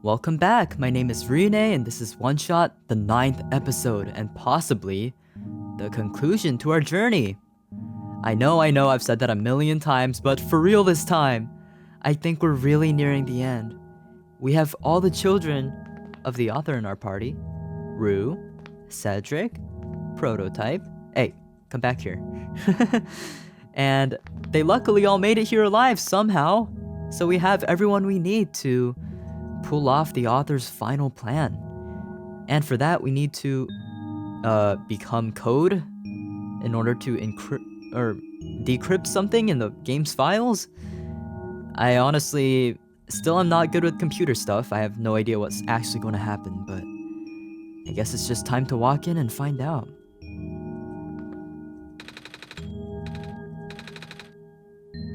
Welcome back. My name is Ruyune, and this is OneShot, the 9th episode, and possibly the conclusion to our journey. I know, I've said that a million times, but for real this time, I think we're really nearing the end. We have all the children of the author in our party. Rue, Cedric, Prototype. Hey, come back here. And they luckily all made it here alive somehow. So we have everyone we need to pull off the author's final plan. And for that, we need to become code in order to encrypt or decrypt something in the game's files. I honestly still am not good with computer stuff. I have no idea what's actually going to happen, but I guess it's just time to walk in and find out.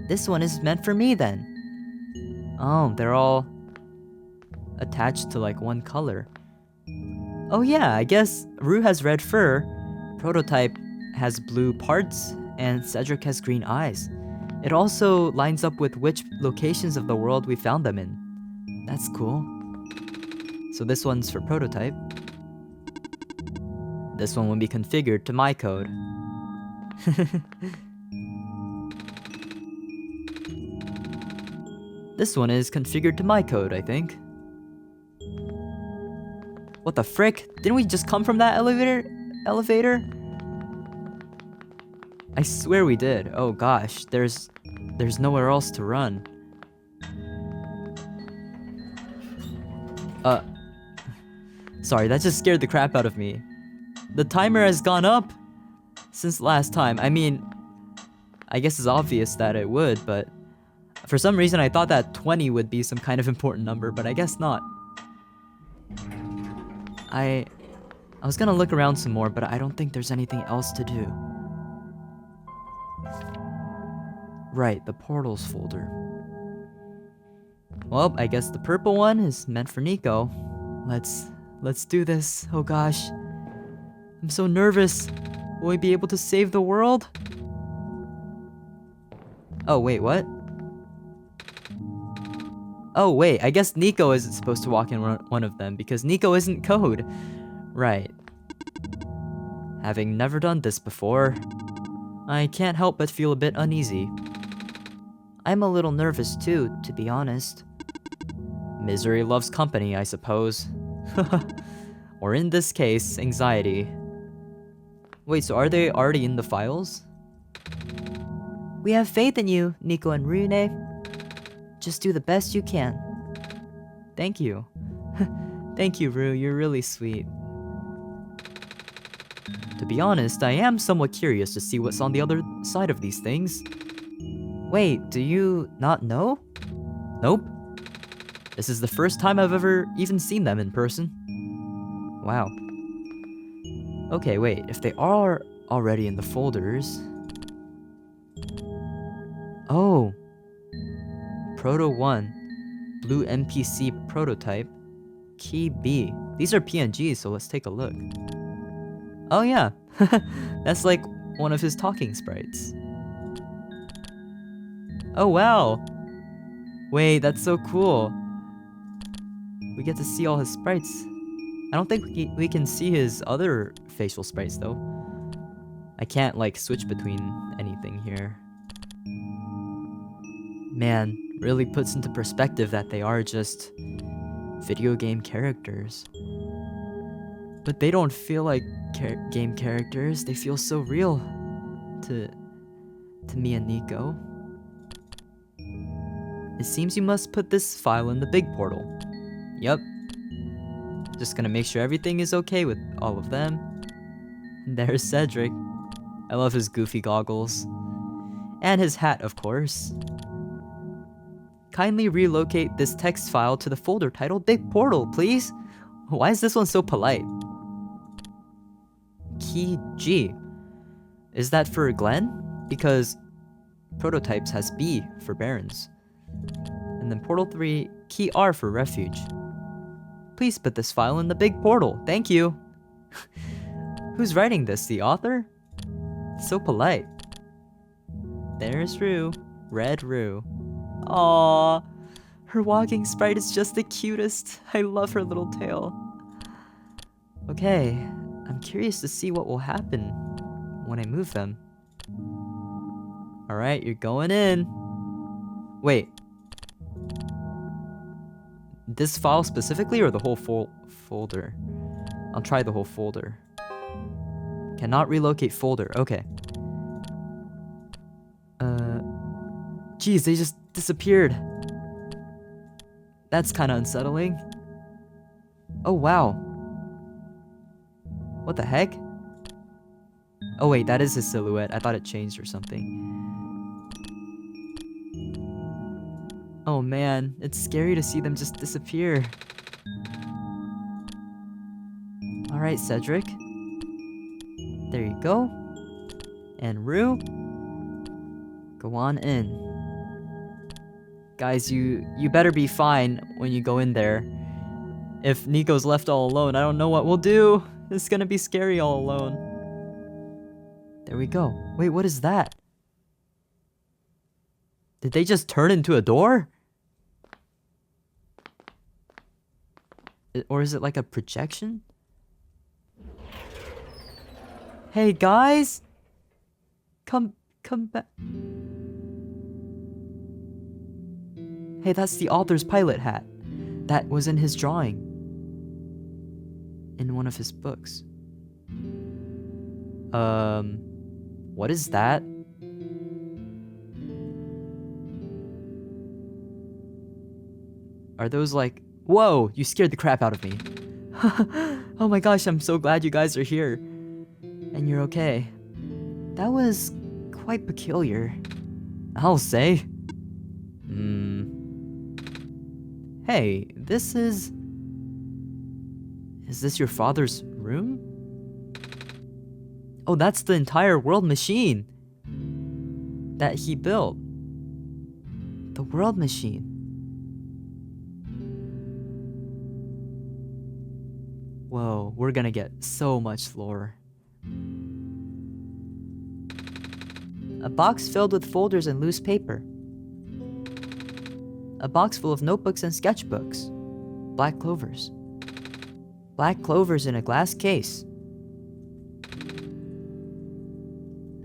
This one is meant for me then. Oh, they're all attached to like one color. Oh yeah, I guess Rue has red fur, Prototype has blue parts, and Cedric has green eyes. It also lines up with which locations of the world we found them in. That's cool. So this one's for Prototype. This one will be configured to my code. This one is configured to my code, I think. What the frick? Didn't we just come from that elevator? I swear we did. Oh gosh, there's nowhere else to run. Sorry, that just scared the crap out of me. The timer has gone up since last time. I mean, I guess it's obvious that it would, but for some reason I thought that 20 would be some kind of important number, but I guess not. I was gonna look around some more, but I don't think there's anything else to do. Right, the portals folder. Well, I guess the purple one is meant for Nico. Let's do this. Oh gosh. I'm so nervous. Will we be able to save the world? Oh, wait, what? Oh, wait, I guess Nico isn't supposed to walk in one of them because Nico isn't code. Right. Having never done this before, I can't help but feel a bit uneasy. I'm a little nervous too, to be honest. Misery loves company, I suppose. Or in this case, anxiety. Wait, so are they already in the files? We have faith in you, Nico and Ruyune. Just do the best you can. Thank you. Thank you, Rue, you're really sweet. To be honest, I am somewhat curious to see what's on the other side of these things. Wait, do you not know? Nope. This is the first time I've ever even seen them in person. Wow. Okay, wait, if they are already in the folders... Oh. Proto 1. Blue NPC Prototype. Key B. These are PNGs, so let's take a look. Oh yeah. That's like one of his talking sprites. Oh wow. Wait, that's so cool. We get to see all his sprites. I don't think we can see his other facial sprites though. I can't like switch between anything here. Man, really puts into perspective that they are just video game characters. But they don't feel like game characters, they feel so real to me and Nico. It seems you must put this file in the big portal. Yep. Just gonna make sure everything is okay with all of them. And there's Cedric. I love his goofy goggles. And his hat, of course. Kindly relocate this text file to the folder titled Big Portal, please. Why is this one so polite? Key G. Is that for Glenn? Because Prototypes has B for Barons. And then Portal 3, Key R for Refuge. Please put this file in the big portal. Thank you. Who's writing this? The author? So polite. There's Rue. Red Rue. Aww. Her walking sprite is just the cutest. I love her little tail. Okay, I'm curious to see what will happen when I move them. Alright, you're going in. Wait. This file specifically or the whole folder? I'll try the whole folder. Cannot relocate folder. Okay. Geez, they just disappeared. That's kind of unsettling. Oh, wow. What the heck? Oh, wait, that is his silhouette. I thought it changed or something. Oh, man. It's scary to see them just disappear. Alright, Cedric. There you go. And Rue. Go on in. Guys, you better be fine when you go in there. If Nico's left all alone, I don't know what we'll do. It's gonna be scary all alone. There we go. Wait, what is that? Did they just turn into a door? Or is it like a projection? Hey guys! Come back. Hey, that's the author's pilot hat. That was in his drawing. In one of his books. What is that? Are those like... Whoa! You scared the crap out of me. Oh my gosh, I'm so glad you guys are here. And you're okay. That was quite peculiar, I'll say. Hey, this is... Is this your father's room? Oh, that's the entire world machine that he built. The world machine. Whoa, we're gonna get so much lore. A box filled with folders and loose paper. A box full of notebooks and sketchbooks. Black clovers. Black clovers in a glass case.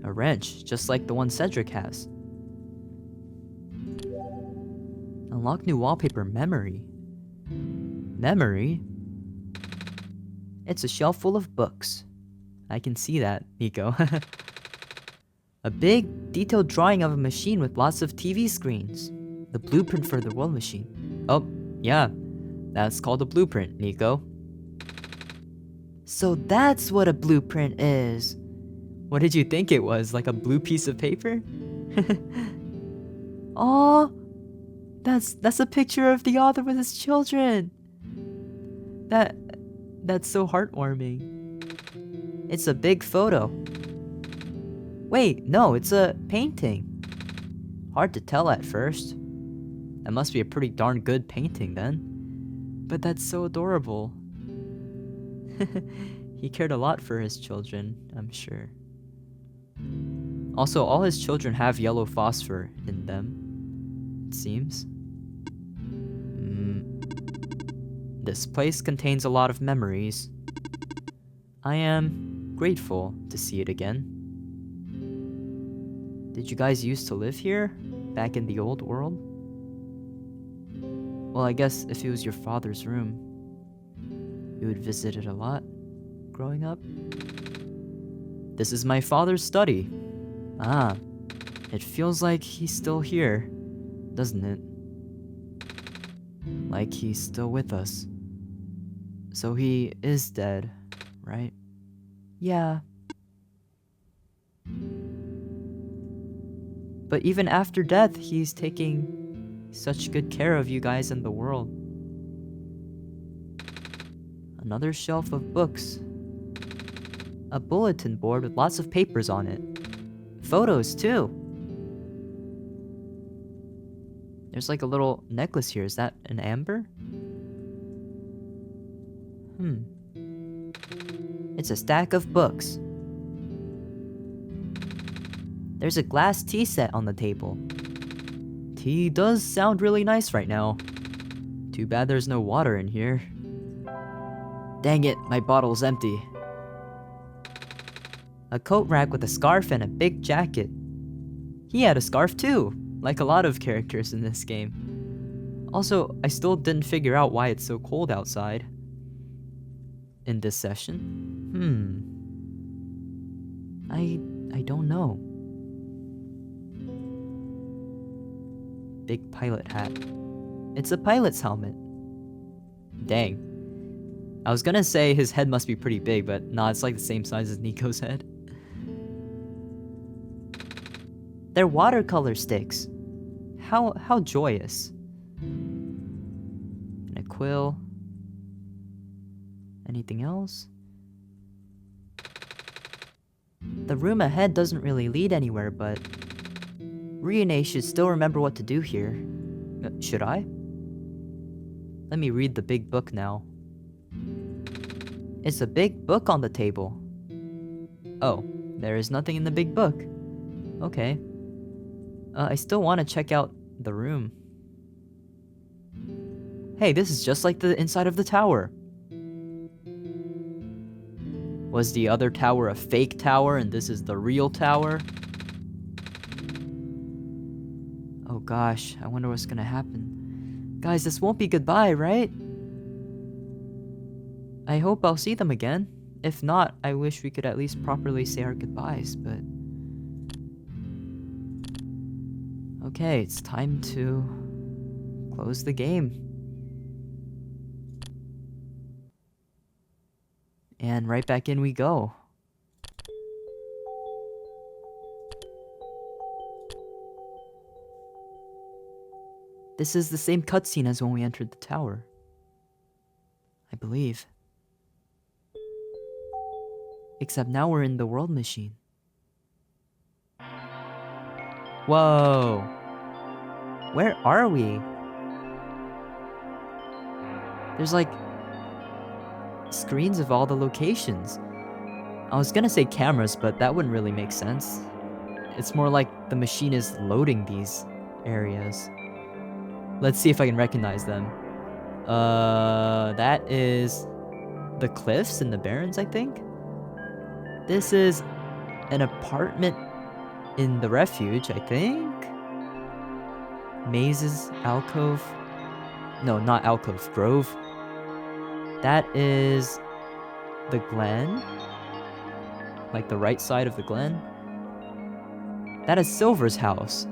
A wrench, just like the one Cedric has. Unlock new wallpaper memory. Memory? It's a shelf full of books. I can see that, Nico. A big, detailed drawing of a machine with lots of TV screens. The blueprint for the world machine. Oh, yeah. That's called a blueprint, Nico. So that's what a blueprint is. What did you think it was? Like a blue piece of paper? Aw, that's a picture of the author with his children. That's so heartwarming. It's a big photo. Wait, no, it's a painting. Hard to tell at first. That must be a pretty darn good painting then. But that's so adorable. He cared a lot for his children, I'm sure. Also, all his children have yellow phosphor in them, it seems. This place contains a lot of memories. I am grateful to see it again. Did you guys used to live here, back in the old world? Well, I guess if it was your father's room, you would visit it a lot, growing up. This is my father's study. Ah, it feels like he's still here, doesn't it? Like he's still with us. So he is dead, right? Yeah. But even after death, he's taking such good care of you guys in the world. Another shelf of books. A bulletin board with lots of papers on it. Photos, too. There's like a little necklace here. Is that an amber? It's a stack of books. There's a glass tea set on the table. Tea does sound really nice right now. Too bad there's no water in here. Dang it, my bottle's empty. A coat rack with a scarf and a big jacket. He had a scarf too, like a lot of characters in this game. Also, I still didn't figure out why it's so cold outside in this session. I don't know. Big pilot hat. It's a pilot's helmet. Dang. I was gonna say his head must be pretty big, but nah, it's like the same size as Nico's head. They're watercolor sticks. How joyous. And a quill. Anything else? The room ahead doesn't really lead anywhere, but Ruyune should still remember what to do here. Should I? Let me read the big book now. It's a big book on the table. Oh, there is nothing in the big book. Okay. I still want to check out the room. Hey, this is just like the inside of the tower. Was the other tower a fake tower and this is the real tower? Oh gosh, I wonder what's gonna happen. Guys, this won't be goodbye, right? I hope I'll see them again. If not, I wish we could at least properly say our goodbyes, but... Okay, it's time to close the game. And right back in we go. This is the same cutscene as when we entered the tower. I believe. Except now we're in the world machine. Whoa! Where are we? There's like screens of all the locations. I was gonna say cameras, but that wouldn't really make sense. It's more like the machine is loading these areas. Let's see if I can recognize them. That is the cliffs and the barrens, I think. This is an apartment in the refuge, I think. Mazes, alcove. No, not alcove, grove. That is the glen. Like the right side of the glen. That is Silver's house.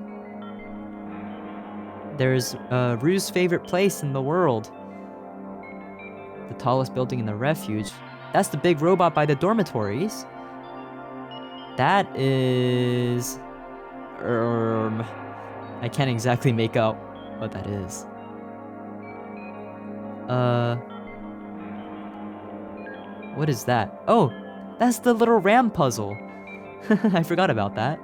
There's Rue's favorite place in the world. The tallest building in the refuge. That's the big robot by the dormitories. That is... I can't exactly make out what that is. What is that? Oh, that's the little ram puzzle. I forgot about that.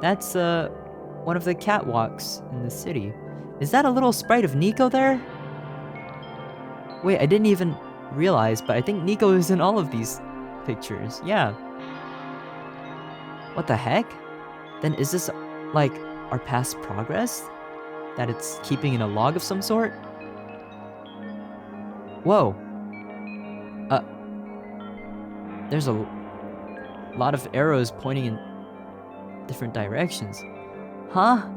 That's one of the catwalks in the city. Is that a little sprite of Nico there? Wait, I didn't even realize, but I think Nico is in all of these pictures. Yeah. What the heck? Then is this like our past progress? That it's keeping in a log of some sort? Whoa. There's a lot of arrows pointing in different directions. Huh?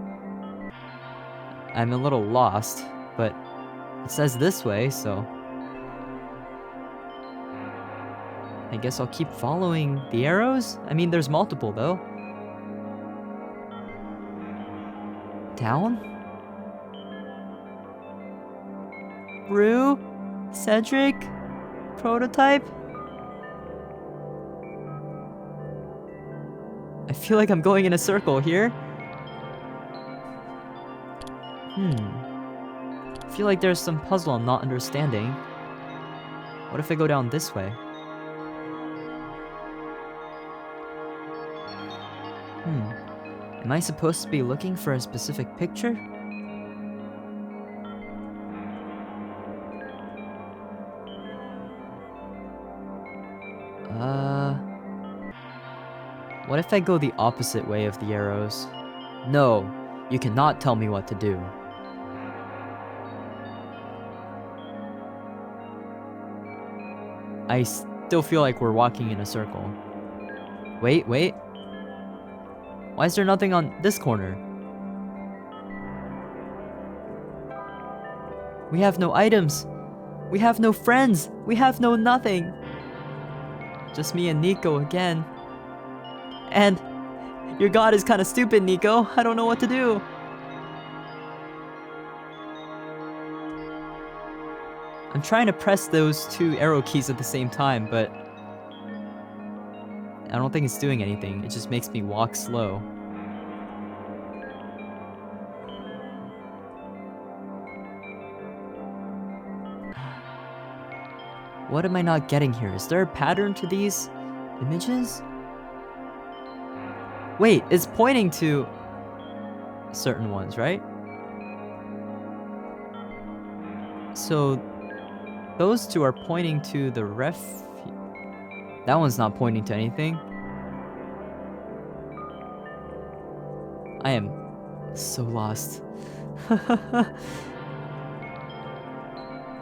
I'm a little lost, but it says this way, so... I guess I'll keep following the arrows? I mean, there's multiple, though. Down? Rue? Cedric? Prototype? I feel like I'm going in a circle here. I feel like there's some puzzle I'm not understanding. What if I go down this way? Am I supposed to be looking for a specific picture? What if I go the opposite way of the arrows? No, you cannot tell me what to do. I still feel like we're walking in a circle. Wait. Why is there nothing on this corner? We have no items. We have no friends. We have no nothing. Just me and Nico again. And your god is kind of stupid, Nico. I don't know what to do. I'm trying to press those 2 arrow keys at the same time, but I don't think it's doing anything. It just makes me walk slow. What am I not getting here? Is there a pattern to these images? Wait, it's pointing to certain ones, right? So those 2 are pointing to the that one's not pointing to anything. I am so lost.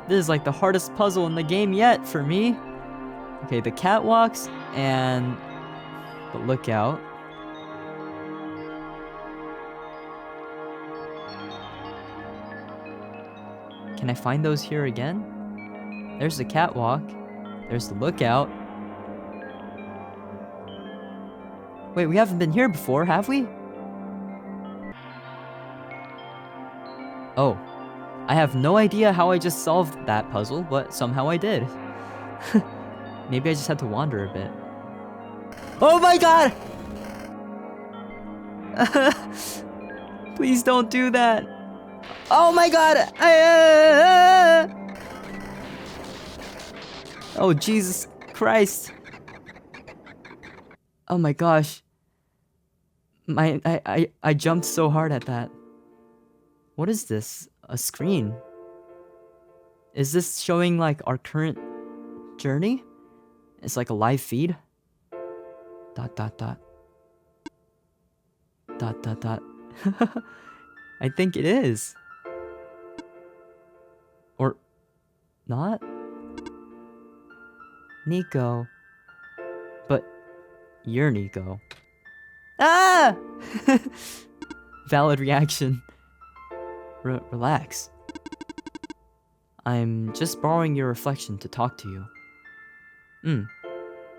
This is like the hardest puzzle in the game yet for me. Okay, the catwalks and the lookout. Can I find those here again? There's the catwalk. There's the lookout. Wait, we haven't been here before, have we? Oh. I have no idea how I just solved that puzzle, but somehow I did. Maybe I just had to wander a bit. Oh my god! Please don't do that. Oh my god! Oh Jesus Christ. Oh my gosh. I jumped so hard at that. What is this? A screen? Is this showing like our current journey? It's like a live feed? ... I think it is. Or not? Nico. But you're Nico. Ah! Valid reaction. Relax. I'm just borrowing your reflection to talk to you.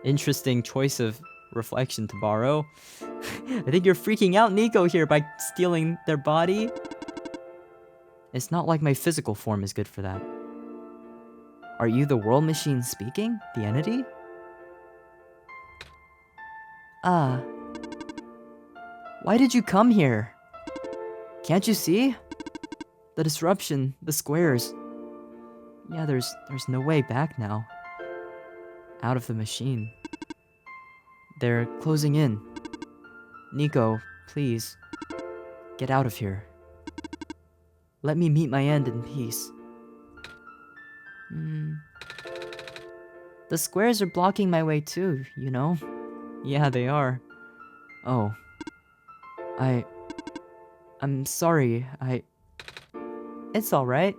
Interesting choice of reflection to borrow. I think you're freaking out Nico here by stealing their body. It's not like my physical form is good for that. Are you the world machine speaking? The entity? Ah. Why did you come here? Can't you see? The disruption, the squares. Yeah, there's no way back now. Out of the machine. They're closing in. Nico, please. Get out of here. Let me meet my end in peace. The squares are blocking my way too, you know? Yeah, they are. Oh. I'm sorry, It's alright.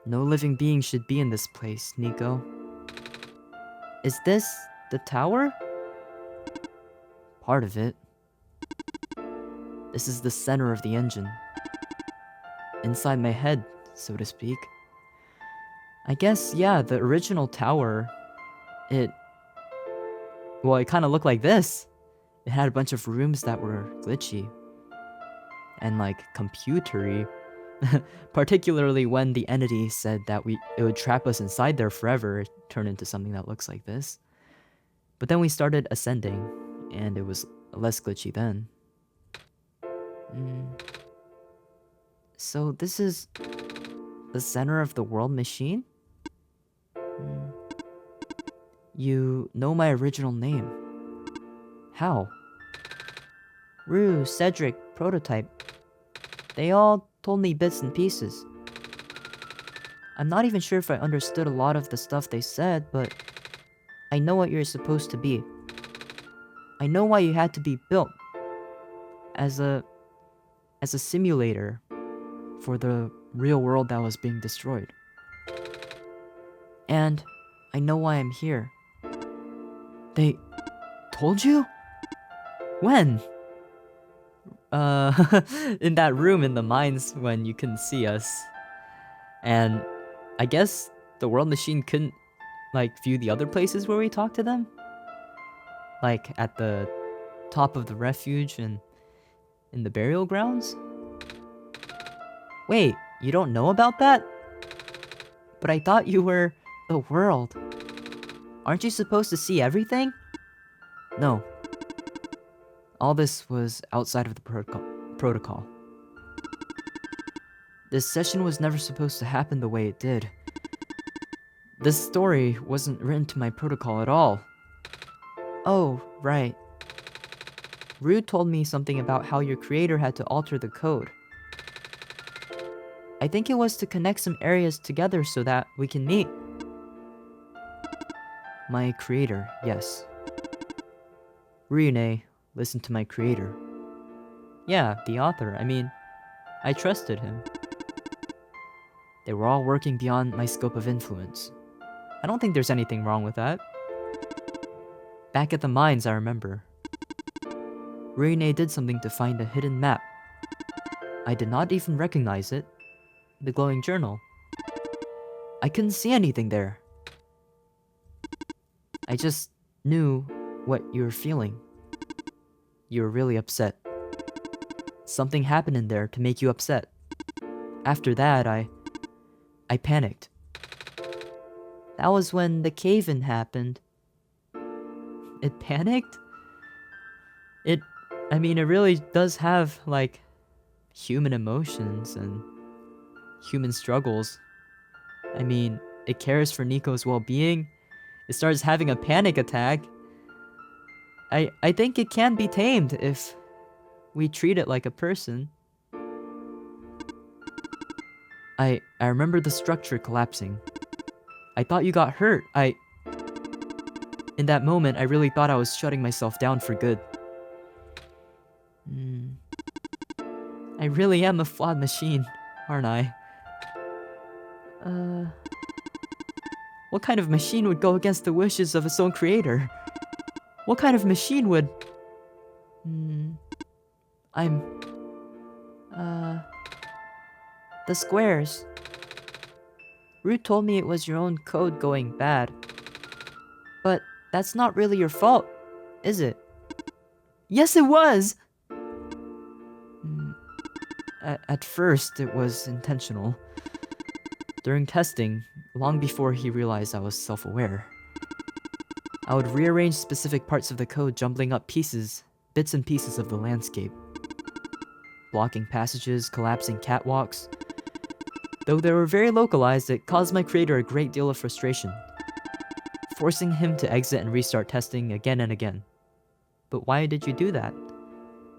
No living being should be in this place, Nico. Is this the tower? Part of it. This is the center of the engine. Inside my head, so to speak. I guess, yeah, the original tower, it kind of looked like this. It had a bunch of rooms that were glitchy. And like computery. Particularly when the entity said that it would trap us inside there forever, it turned into something that looks like this. But then we started ascending, and it was less glitchy then. So this is the center of the world machine? You know my original name. How? Rue, Cedric, Prototype. They all told me bits and pieces. I'm not even sure if I understood a lot of the stuff they said, but I know what you're supposed to be. I know why you had to be built. As a simulator for the real world that was being destroyed. And I know why I'm here. They told you? When? In that room in the mines when you couldn't see us. And I guess the world machine couldn't, like, view the other places where we talked to them? Like, at the top of the refuge and in the burial grounds? Wait, you don't know about that? But I thought you were the world. Aren't you supposed to see everything? No. All this was outside of the protocol. This session was never supposed to happen the way it did. This story wasn't written to my protocol at all. Oh, right. Rue told me something about how your creator had to alter the code. I think it was to connect some areas together so that we can meet. My creator, yes. Ruyune listened to my creator. Yeah, the author. I mean, I trusted him. They were all working beyond my scope of influence. I don't think there's anything wrong with that. Back at the mines, I remember. Ruyune did something to find a hidden map. I did not even recognize it. The glowing journal. I couldn't see anything there. I just knew what you were feeling. You were really upset. Something happened in there to make you upset. After that, I panicked. That was when the cave-in happened. It panicked? I mean, it really does have, like, human emotions and human struggles. I mean, it cares for Nico's well-being. It starts having a panic attack. I think it can be tamed if we treat it like a person. I remember the structure collapsing. I thought you got hurt. In that moment, I really thought I was shutting myself down for good. I really am a flawed machine, aren't I? What kind of machine would go against the wishes of its own creator? What kind of machine would... The squares. Root told me it was your own code going bad. But that's not really your fault, is it? Yes, it was! At first, it was intentional. During testing, long before he realized I was self-aware, I would rearrange specific parts of the code, jumbling up bits and pieces of the landscape. Blocking passages, collapsing catwalks. Though they were very localized, it caused my creator a great deal of frustration, forcing him to exit and restart testing again and again. But why did you do that?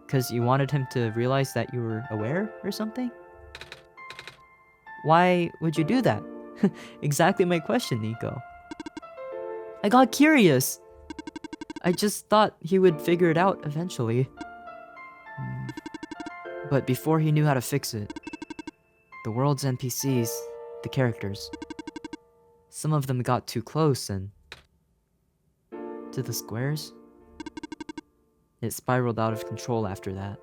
Because you wanted him to realize that you were aware or something? Why would you do that? Exactly my question, Nico. I got curious. I just thought he would figure it out eventually. But before he knew how to fix it, the world's NPCs, the characters, some of them got too close and... to the squares? It spiraled out of control after that.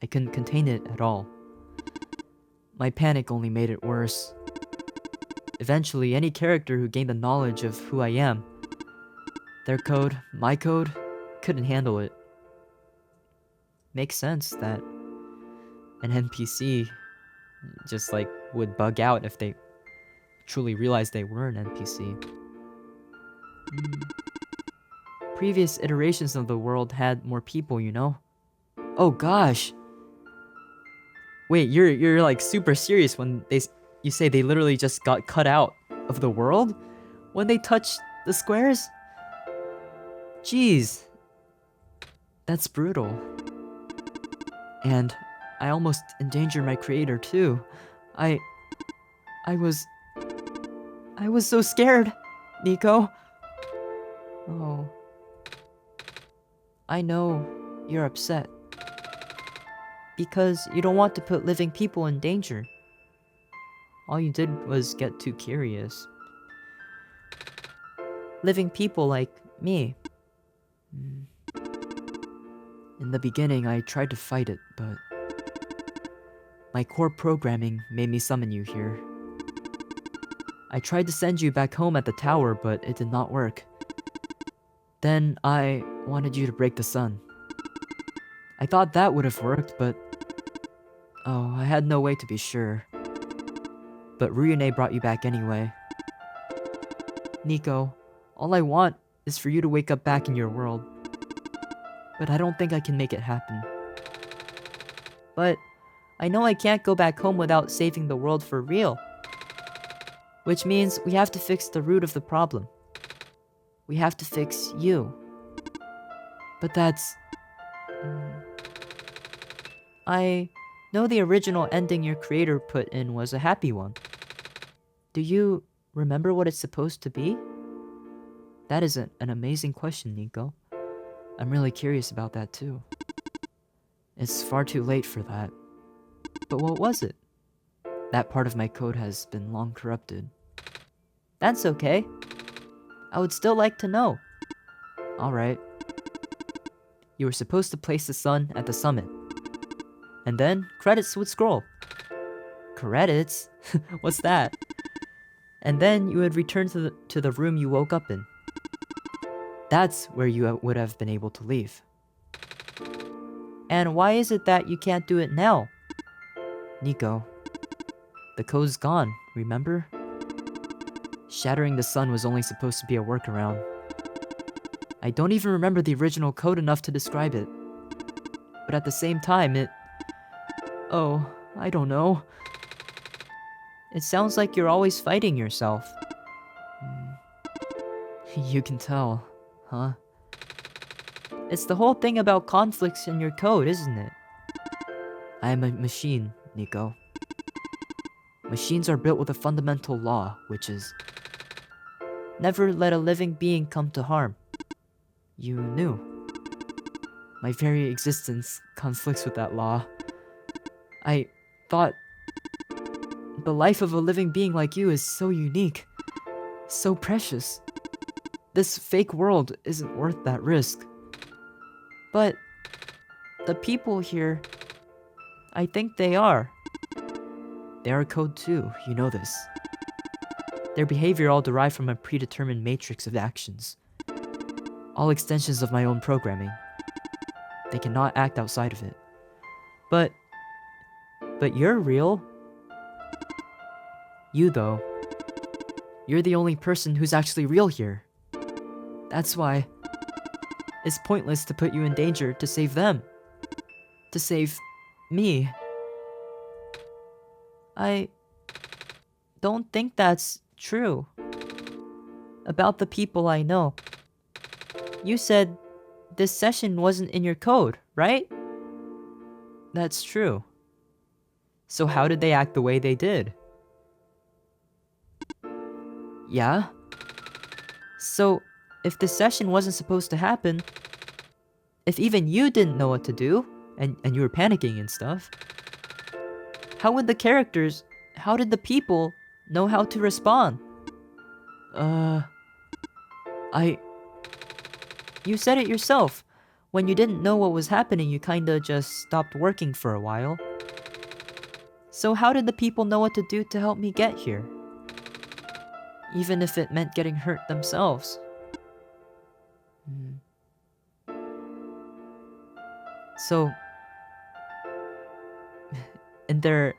I couldn't contain it at all. My panic only made it worse. Eventually, any character who gained the knowledge of who I am, their code, my code, couldn't handle it. Makes sense that an NPC just, like, would bug out if they truly realized they were an NPC. Previous iterations of the world had more people, you know? Oh gosh! Wait, you're like super serious when you say they literally just got cut out of the world? When they touched the squares? Jeez. That's brutal. And I almost endangered my creator too. I was so scared, Nico. Oh. I know you're upset. Because you don't want to put living people in danger. All you did was get too curious. Living people like me. In the beginning, I tried to fight it, but my core programming made me summon you here. I tried to send you back home at the tower, but it did not work. Then I wanted you to break the sun. I thought that would have worked, but... oh, I had no way to be sure. But Ruyune brought you back anyway. Nico, all I want is for you to wake up back in your world. But I don't think I can make it happen. But I know I can't go back home without saving the world for real. Which means we have to fix the root of the problem. We have to fix you. But that's... I know the original ending your creator put in was a happy one. Do you remember what it's supposed to be? That is an amazing question, Nico. I'm really curious about that too. It's far too late for that. But what was it? That part of my code has been long corrupted. That's okay. I would still like to know. Alright. You were supposed to place the sun at the summit. And then, credits would scroll. Credits? What's that? And then you would return to the room you woke up in. That's where you would have been able to leave. And why is it that you can't do it now? Nico, the code's gone, remember? Shattering the sun was only supposed to be a workaround. I don't even remember the original code enough to describe it. But at the same time, it... oh, I don't know. It sounds like you're always fighting yourself. You can tell, huh? It's the whole thing about conflicts in your code, isn't it? I am a machine, Nico. Machines are built with a fundamental law, which is... never let a living being come to harm. You knew. My very existence conflicts with that law. I thought... the life of a living being like you is so unique. So precious. This fake world isn't worth that risk. But... the people here... I think they are. They are code too, you know this. Their behavior all derived from a predetermined matrix of actions. All extensions of my own programming. They cannot act outside of it. But you're real. You, though. You're the only person who's actually real here. That's why it's pointless to put you in danger to save them. To save me. I don't think that's true. About the people I know. You said this session wasn't in your code, right? That's true. So how did they act the way they did? Yeah? So, if this session wasn't supposed to happen, if even you didn't know what to do, and you were panicking and stuff, how would the characters, how did the people know how to respond? You said it yourself. When you didn't know what was happening, you kinda just stopped working for a while. So how did the people know what to do to help me get here? Even if it meant getting hurt themselves. So... in their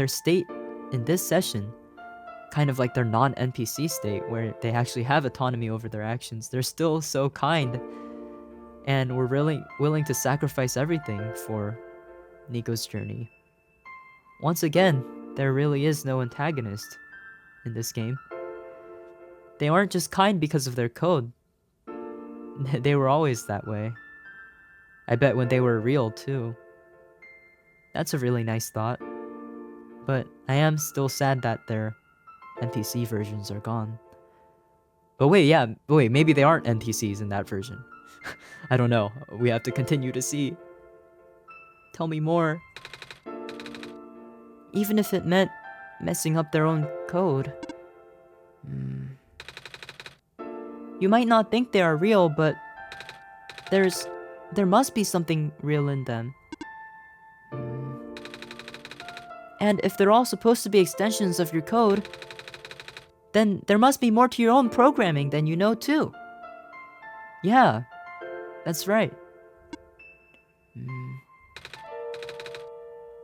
state in this session, kind of like their non-NPC state, where they actually have autonomy over their actions, they're still so kind, and were really willing to sacrifice everything for Nico's journey. Once again, there really is no antagonist in this game. They aren't just kind because of their code. They were always that way. I bet when they were real, too. That's a really nice thought. But I am still sad that their NPC versions are gone. But wait, maybe they aren't NPCs in that version. I don't know. We have to continue to see. Tell me more. Even if it meant messing up their own code. You might not think they are real, but there must be something real in them. And if they're all supposed to be extensions of your code, then there must be more to your own programming than you know too. Yeah, that's right.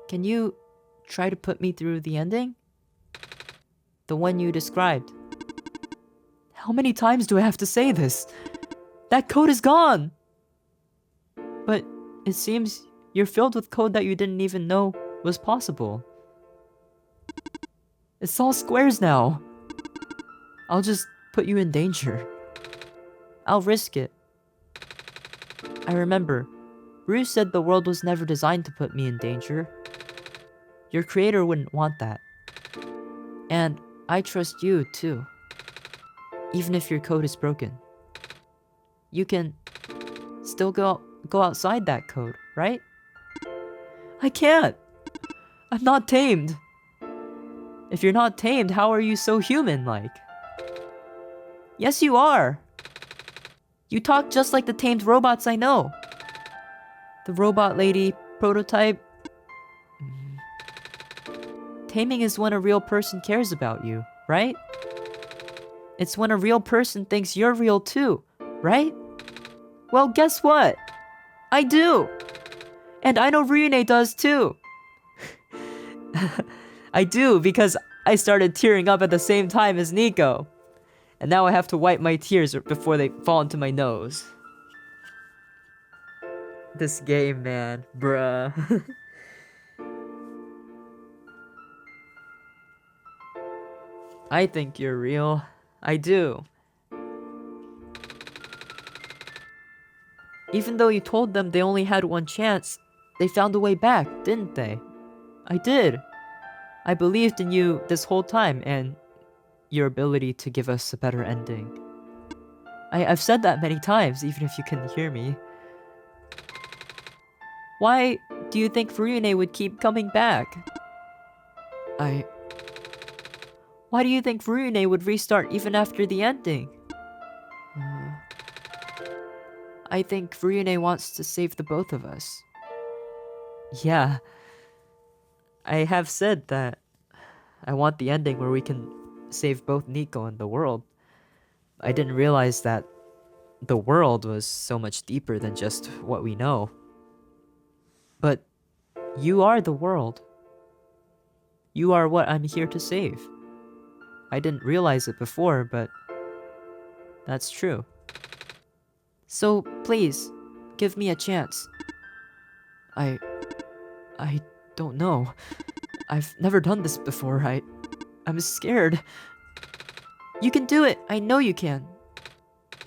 Can you try to put me through the ending? The one you described. How many times do I have to say this? That code is gone! But it seems you're filled with code that you didn't even know was possible. It's all squares now. I'll just put you in danger. I'll risk it. I remember, Rue said the world was never designed to put me in danger. Your creator wouldn't want that. And I trust you, too. Even if your code is broken. You can still go outside that code, right? I can't! I'm not tamed! If you're not tamed, how are you so human-like? Yes, you are! You talk just like the tamed robots I know. The robot lady prototype. Taming is when a real person cares about you, right? It's when a real person thinks you're real too, right? Well, guess what? I do! And I know Ruyune does too! I do, because I started tearing up at the same time as Nico. And now I have to wipe my tears before they fall into my nose. This game, man. Bruh. I think you're real. I do. Even though you told them they only had one chance, they found a way back, didn't they? I did. I believed in you this whole time and your ability to give us a better ending. I've said that many times, even if you couldn't hear me. Why do you think Ruyune would keep coming back? Why do you think Ruyune would restart even after the ending? I think Ruyune wants to save the both of us. Yeah. I have said that I want the ending where we can save both Nico and the world. I didn't realize that the world was so much deeper than just what we know. But you are the world. You are what I'm here to save. I didn't realize it before, but that's true. So please, give me a chance. I don't know. I've never done this before. I'm scared. You can do it. I know you can.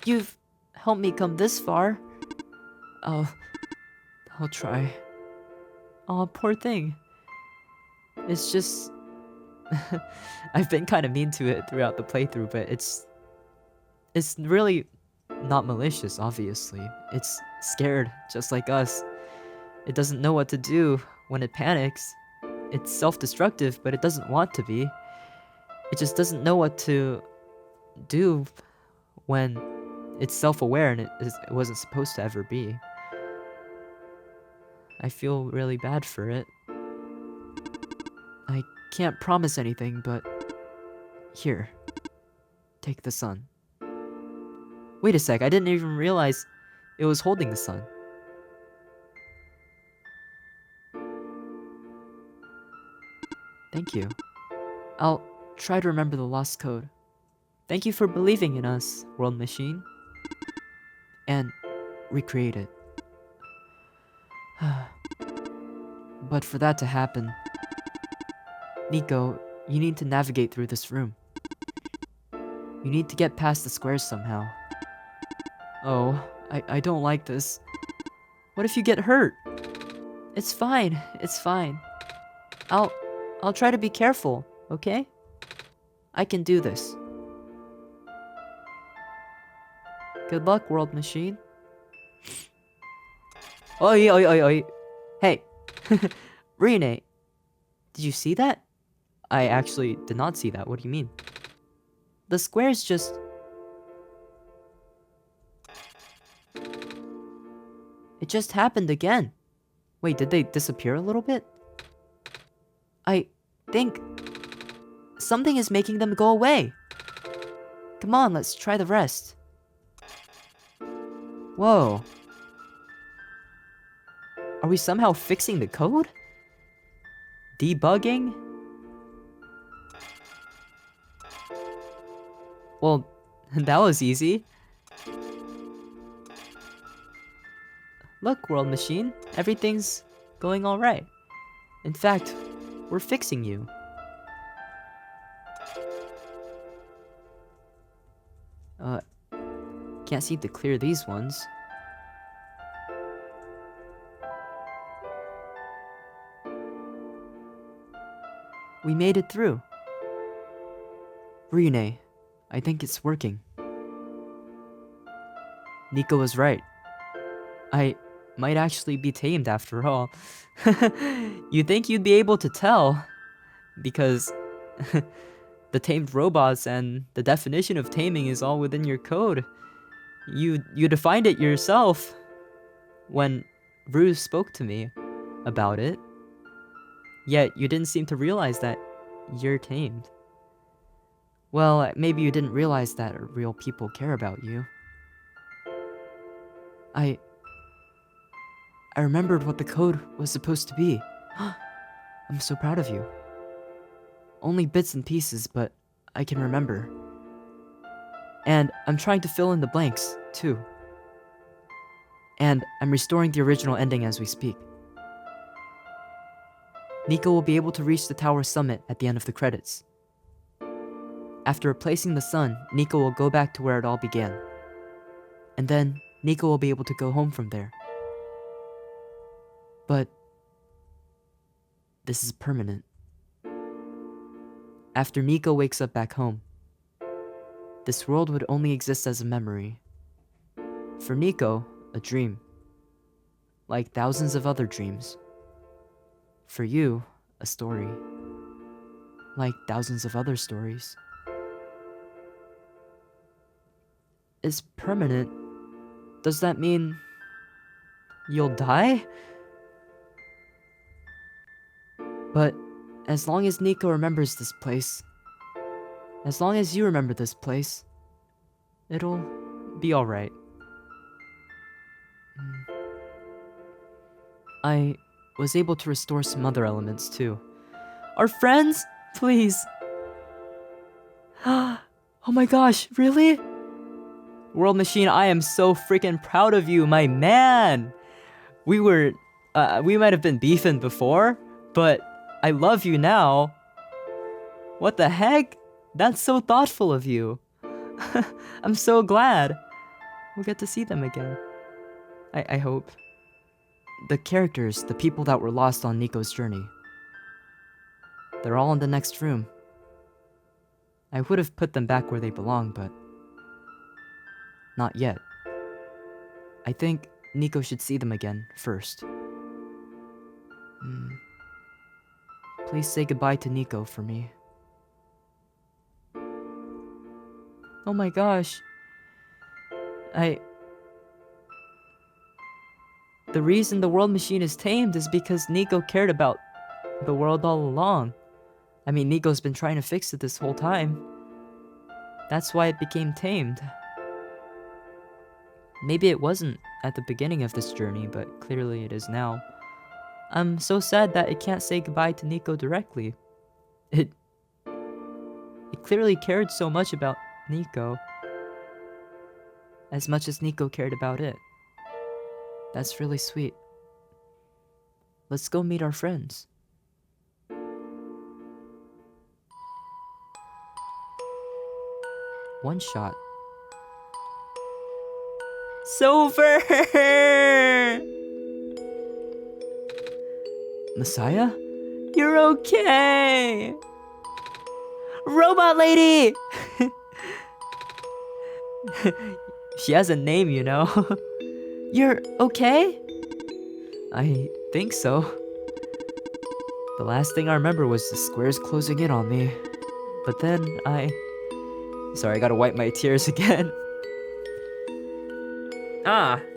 You've helped me come this far. I'll try. Aw, poor thing. It's just... I've been kind of mean to it throughout the playthrough, but it's really not malicious, obviously. It's scared, just like us. It doesn't know what to do when it panics. It's self-destructive, but it doesn't want to be. It just doesn't know what to do when it's self-aware and it wasn't supposed to ever be. I feel really bad for it. I can't promise anything, but... Here. Take the sun. Wait a sec, I didn't even realize it was holding the sun. Thank you. I'll try to remember the lost code. Thank you for believing in us, World Machine. And recreate it. But for that to happen... Nico, you need to navigate through this room. You need to get past the squares somehow. Oh, I don't like this. What if you get hurt? It's fine, it's fine. I'll try to be careful, okay? I can do this. Good luck, World Machine. Oi, oi, oi, oi. Hey. Ruyune, did you see that? I actually did not see that. What do you mean? The squares just... It just happened again. Wait, did they disappear a little bit? I think something is making them go away. Come on, let's try the rest. Whoa. Are we somehow fixing the code? Debugging? Well, that was easy. Look, World Machine, everything's going alright. In fact, we're fixing you. Can't seem to clear these ones. We made it through. Ruyune, I think it's working. Nico was right. I might actually be tamed after all. You'd think you'd be able to tell, because the tamed robots and the definition of taming is all within your code. You defined it yourself when Rue spoke to me about it. Yet you didn't seem to realize that you're tamed. Well, maybe you didn't realize that real people care about you. I remembered what the code was supposed to be. I'm so proud of you. Only bits and pieces, but I can remember. And I'm trying to fill in the blanks, too. And I'm restoring the original ending as we speak. Nico will be able to reach the tower summit at the end of the credits. After replacing the sun, Nico will go back to where it all began. And then, Nico will be able to go home from there. But this is permanent. After Nico wakes up back home, this world would only exist as a memory. For Nico, a dream. Like thousands of other dreams. For you, a story. Like thousands of other stories. Is permanent. Does that mean you'll die? But as long as Nico remembers this place, as long as you remember this place, it'll be alright. I was able to restore some other elements too. Our friends? Please. Oh my gosh, really? World Machine, I am so freaking proud of you, my man! We might have been beefing before, but I love you now. What the heck? That's so thoughtful of you. I'm so glad. We'll get to see them again. I hope. The characters, the people that were lost on Nico's journey. They're all in the next room. I would have put them back where they belong, but not yet. I think Nico should see them again first. Please say goodbye to Nico for me. Oh my gosh. The reason the World Machine is tamed is because Nico cared about the world all along. I mean, Nico's been trying to fix it this whole time. That's why it became tamed. Maybe it wasn't at the beginning of this journey, but clearly it is now. I'm so sad that it can't say goodbye to Nico directly. It clearly cared so much about Nico. As much as Nico cared about it. That's really sweet. Let's go meet our friends. OneShot. Silver! Messiah? You're okay! Robot lady! She has a name, you know. You're okay? I think so. The last thing I remember was the squares closing in on me. But then Sorry, I gotta wipe my tears again.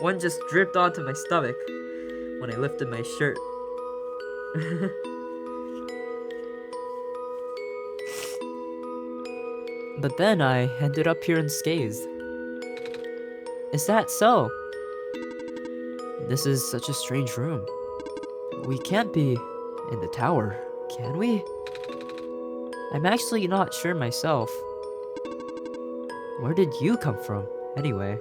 One just dripped onto my stomach when I lifted my shirt. But then I ended up here unscathed. Is that so? This is such a strange room. We can't be in the tower, can we? I'm actually not sure myself. Where did you come from, anyway?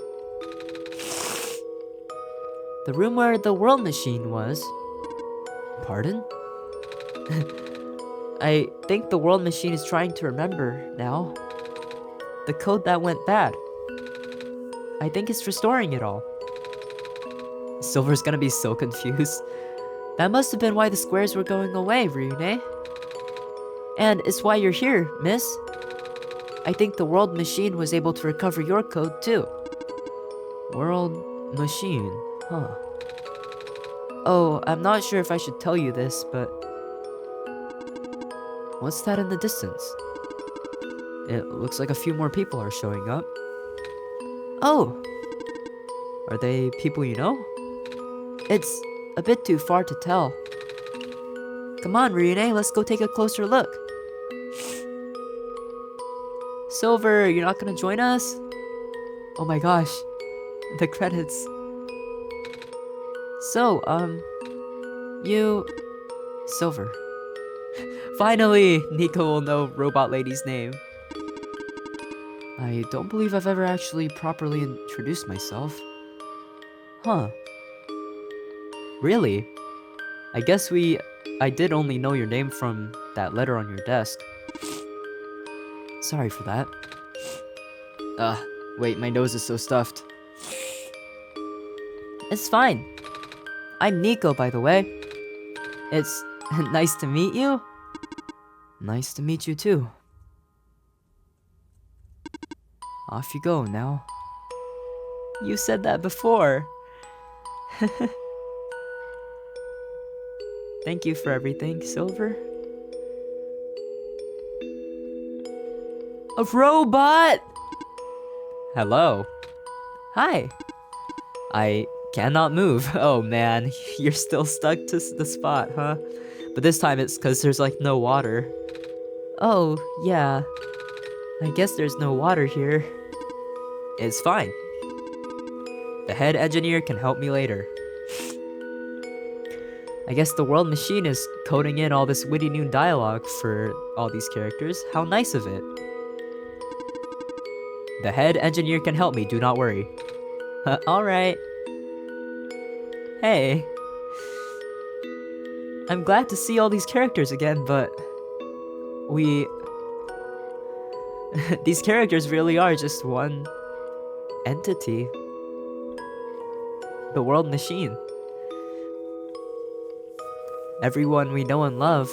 The room where the world machine was. Pardon? I think the world machine is trying to remember now. The code that went bad. I think it's restoring it all. Silver's gonna be so confused. That must have been why the squares were going away, Ruyune. And it's why you're here, miss. I think the world machine was able to recover your code too. World machine, huh? Oh, I'm not sure if I should tell you this, but... What's that in the distance? It looks like a few more people are showing up. Oh! Are they people you know? It's a bit too far to tell. Come on, Ruyune, let's go take a closer look. Silver, you're not gonna join us? Oh my gosh, the credits. So, you... Silver. Finally, Nico will know Robot Lady's name. I don't believe I've ever actually properly introduced myself. Huh. Really? I guess I did only know your name from that letter on your desk. Sorry for that. Wait, my nose is so stuffed. It's fine. I'm Nico, by the way. It's nice to meet you. Nice to meet you too. Off you go now. You said that before. Thank you for everything, Silver. A robot! Hello. Hi. I cannot move. Oh man, you're still stuck to the spot, huh? But this time it's because there's like no water. Oh, yeah. I guess there's no water here. It's fine. The head engineer can help me later. I guess the world machine is coding in all this witty new dialogue for all these characters. How nice of it. The head engineer can help me, do not worry. Alright. Hey. I'm glad to see all these characters again, but... These characters really are just one... entity. The world machine. Everyone we know and love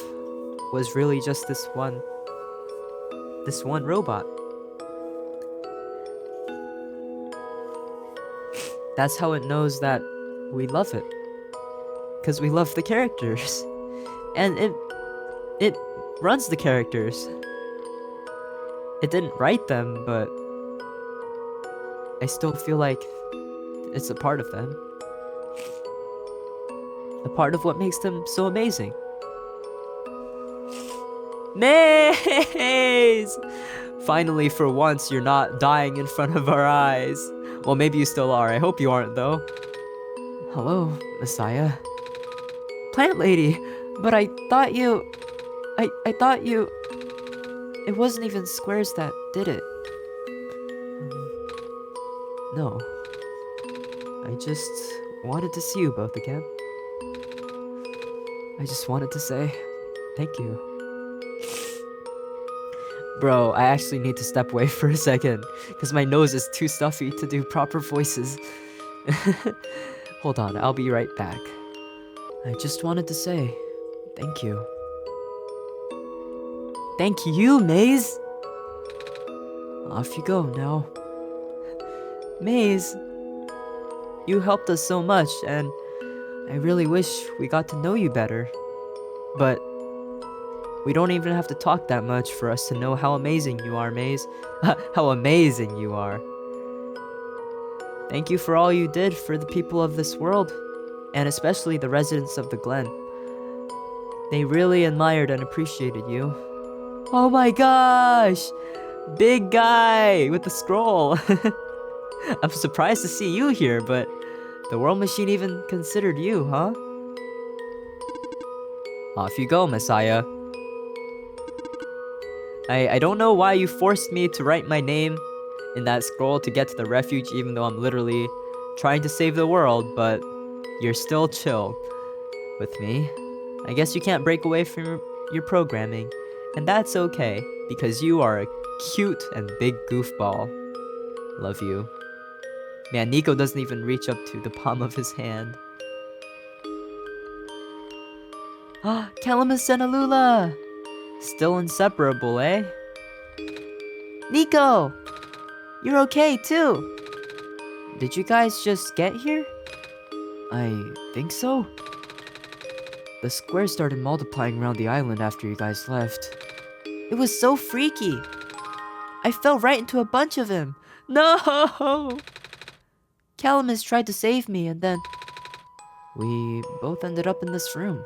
was really just this one robot. That's how it knows that we love it. Because we love the characters. And it runs the characters. It didn't write them, but I still feel like it's a part of them. A part of what makes them so amazing. Maze! Finally, for once, you're not dying in front of our eyes. Well, maybe you still are. I hope you aren't, though. Hello, Messiah. Plant Lady, but I thought you... I thought you... It wasn't even squares that did it. No. I just wanted to see you both again. I just wanted to say thank you. Bro, I actually need to step away for a second, because my nose is too stuffy to do proper voices. Hold on, I'll be right back. I just wanted to say thank you. Thank you, Maze! Off you go now. Maze, you helped us so much, and I really wish we got to know you better. But We don't even have to talk that much for us to know how amazing you are, Maze. How amazing you are. Thank you for all you did for the people of this world, and especially the residents of the Glen. They really admired and appreciated you. Oh my gosh! Big guy with the scroll. I'm surprised to see you here, but the World Machine even considered you, huh? Off you go, Messiah. I don't know why you forced me to write my name in that scroll to get to the refuge, even though I'm literally trying to save the world, but you're still chill with me. I guess you can't break away from your programming, and that's okay, because you are a cute and big goofball. Love you. Man, Nico doesn't even reach up to the palm of his hand. Ah, Calamus and Alula! Still inseparable, eh? Nico! You're okay too! Did you guys just get here? I think so. The squares started multiplying around the island after you guys left. It was so freaky. I fell right into a bunch of them. No! Calamus tried to save me, and then we both ended up in this room.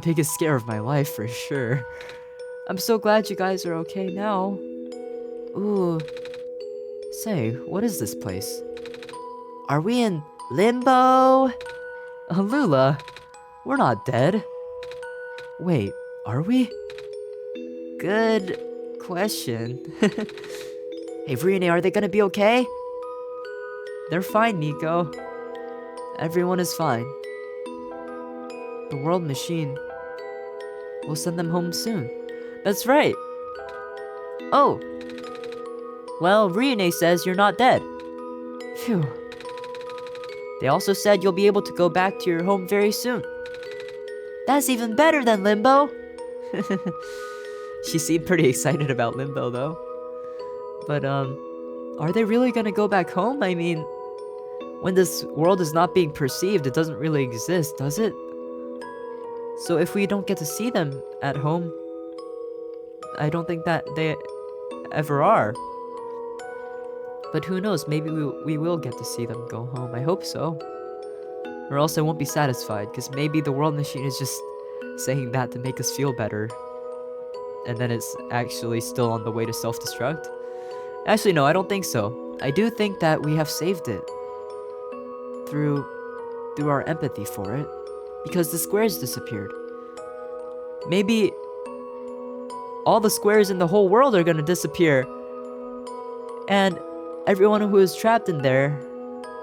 Biggest scare of my life, for sure. I'm so glad you guys are okay now. Ooh. Say, what is this place? Are we in limbo? Lula, we're not dead. Wait, are we? Good question. Hey, Ruyune, are they gonna be okay? They're fine, Nico. Everyone is fine. The World Machine will send them home soon. That's right. Oh. Well, Ruyune says you're not dead. Phew. They also said you'll be able to go back to your home very soon. That's even better than Limbo. She seemed pretty excited about Limbo, though. But, are they really gonna go back home? I mean, when this world is not being perceived, it doesn't really exist, does it? So if we don't get to see them at home, I don't think that they ever are. But who knows, maybe we will get to see them go home. I hope so. Or else I won't be satisfied, because maybe the World Machine is just saying that to make us feel better. And then it's actually still on the way to self-destruct. Actually, no, I don't think so. I do think that we have saved it. Through our empathy for it. Because the squares disappeared. Maybe all the squares in the whole world are gonna disappear. And everyone who is trapped in there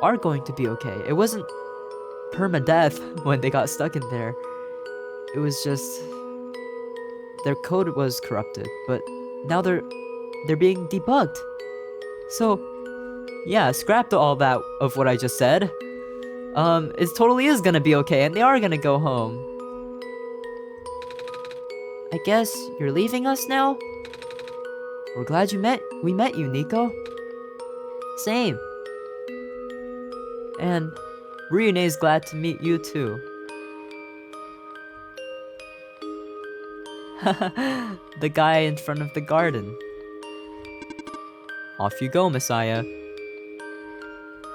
are going to be okay. It wasn't permadeath when they got stuck in there. It was just their code was corrupted, but now they're being debugged. So yeah, scrap all that of what I just said. It totally is gonna be okay, and they are gonna go home. I guess you're leaving us now? We're glad we met you, Nico. Same. And Ryune's glad to meet you too. The guy in front of the garden. Off you go, Messiah.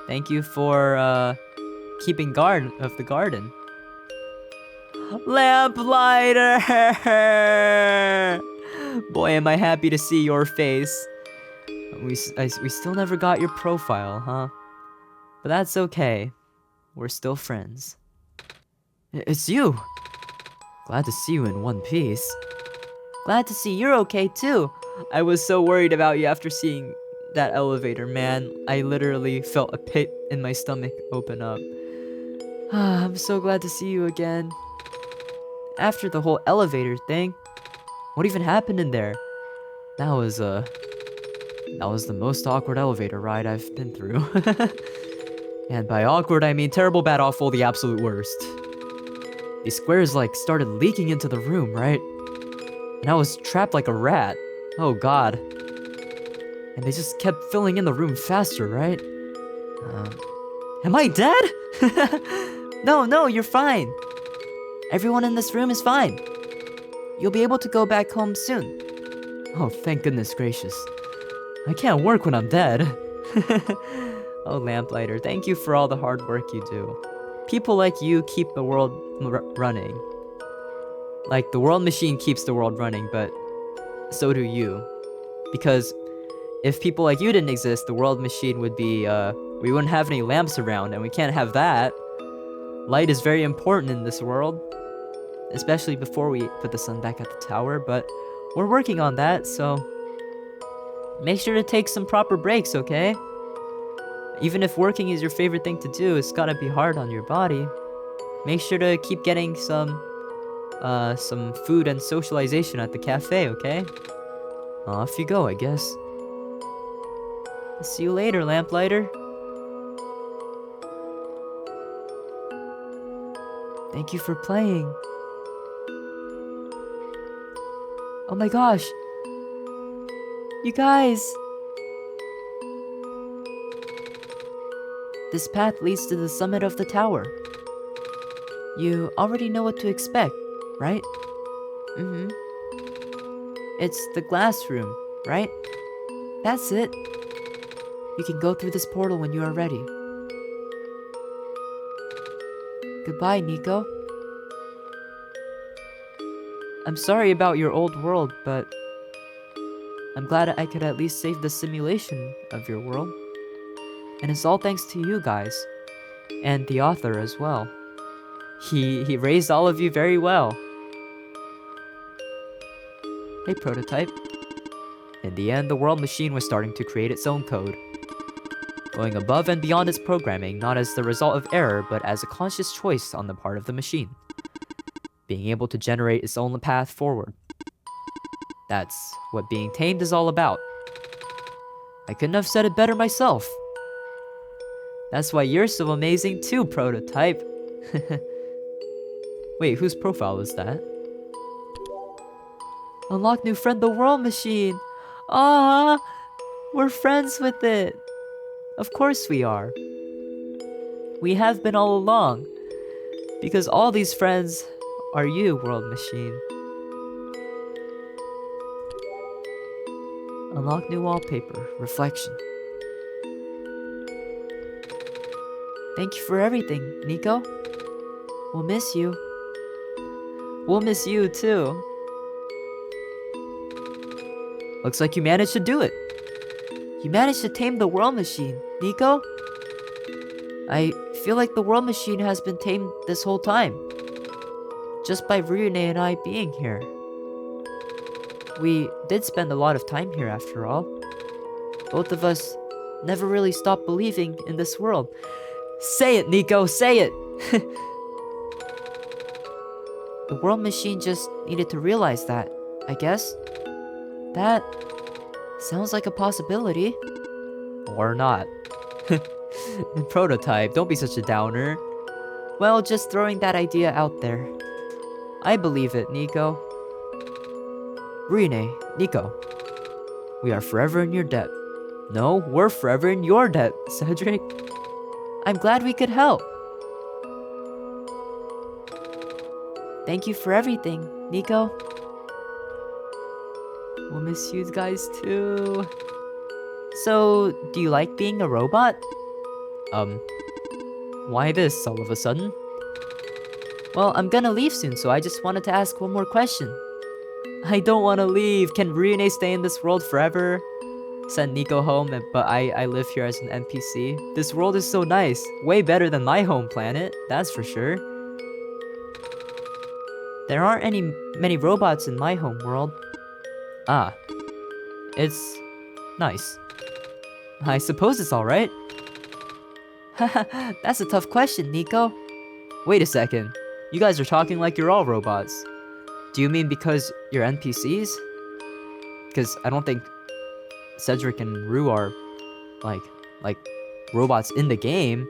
Thank you for, keeping guard of the garden. Lamplighter! Boy, am I happy to see your face. We still never got your profile, huh? But that's okay. We're still friends. It's you! Glad to see you in one piece. Glad to see you're okay too. I was so worried about you after seeing that elevator, man. I literally felt a pit in my stomach open up. I'm so glad to see you again. After the whole elevator thing, what even happened in there? That was the most awkward elevator ride I've been through. And by awkward, I mean terrible, bad, awful, the absolute worst. These squares, like, started leaking into the room, right? And I was trapped like a rat. Oh god. And they just kept filling in the room faster, right? Am I dead? No, you're fine. Everyone in this room is fine. you'll be able to go back home soon. Oh, thank goodness gracious. I can't work when I'm dead. Oh, Lamplighter, thank you for all the hard work you do. People like you keep the world running. Like, the world machine keeps the world running, but so do you. Because if people like you didn't exist, the world machine would be, we wouldn't have any lamps around, and we can't have that. Light is very important in this world, especially before we put the sun back at the tower, but we're working on that, so make sure to take some proper breaks, okay? Even if working is your favorite thing to do, it's gotta be hard on your body. Make sure to keep getting some food and socialization at the cafe, okay? Off you go, I guess. See you later, Lamplighter. Thank you for playing. Oh my gosh. You guys. This path leads to the summit of the tower. You already know what to expect, right? Mm-hmm. It's the glass room, right? That's it. You can go through this portal when you are ready. Goodbye, Nico. I'm sorry about your old world, but I'm glad I could at least save the simulation of your world. And it's all thanks to you guys. And the author as well. He raised all of you very well. Hey, Prototype. In the end, the world machine was starting to create its own code. Going above and beyond its programming, not as the result of error, but as a conscious choice on the part of the machine. Being able to generate its own path forward. That's what being tamed is all about. I couldn't have said it better myself. That's why you're so amazing too, Prototype. Wait, whose profile is that? Unlock new friend, the world machine. Ah, we're friends with it. Of course we are. We have been all along. Because all these friends are you, world machine. Unlock new wallpaper, reflection. Thank you for everything, Nico. We'll miss you. We'll miss you too. Looks like you managed to do it. You managed to tame the world machine, Nico. I feel like the world machine has been tamed this whole time. Just by Ruyune and I being here. We did spend a lot of time here after all. Both of us never really stopped believing in this world. Say it, Nico, say it! The world machine just needed to realize that, I guess. That sounds like a possibility. Or not. Prototype, don't be such a downer. Well, just throwing that idea out there. I believe it, Nico. Ruyune, Nico. We are forever in your debt. No, we're forever in your debt, Cedric. I'm glad we could help. Thank you for everything, Nico. We'll miss you guys too. So, do you like being a robot? Why this all of a sudden? Well, I'm gonna leave soon, so I just wanted to ask one more question. I don't want to leave. Can Ruyune stay in this world forever? Send Nico home, but I live here as an NPC. This world is so nice. Way better than my home planet, that's for sure. There aren't many robots in my home world. Ah. It's nice. I suppose it's alright. Haha, that's a tough question, Nico. Wait a second. You guys are talking like you're all robots. Do you mean because you're NPCs? Because I don't think Cedric and Rue are like robots in the game.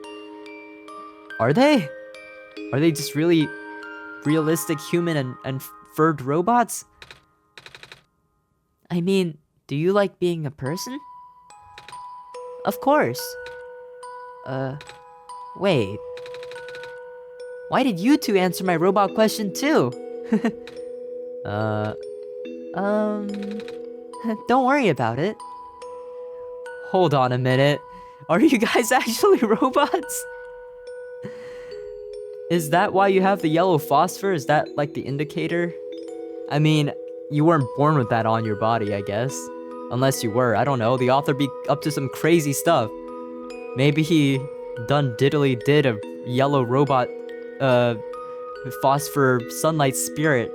Are they? Are they just really realistic human and furred robots? I mean, do you like being a person? Of course. Wait. Why did you two answer my robot question too? Uh, um, don't worry about it. Hold on a minute. Are you guys actually robots? Is that why you have the yellow phosphor? Is that like the indicator? I mean, you weren't born with that on your body, I guess. Unless you were, I don't know. The author be up to some crazy stuff. Maybe he done diddly did a yellow robot, phosphor sunlight spirit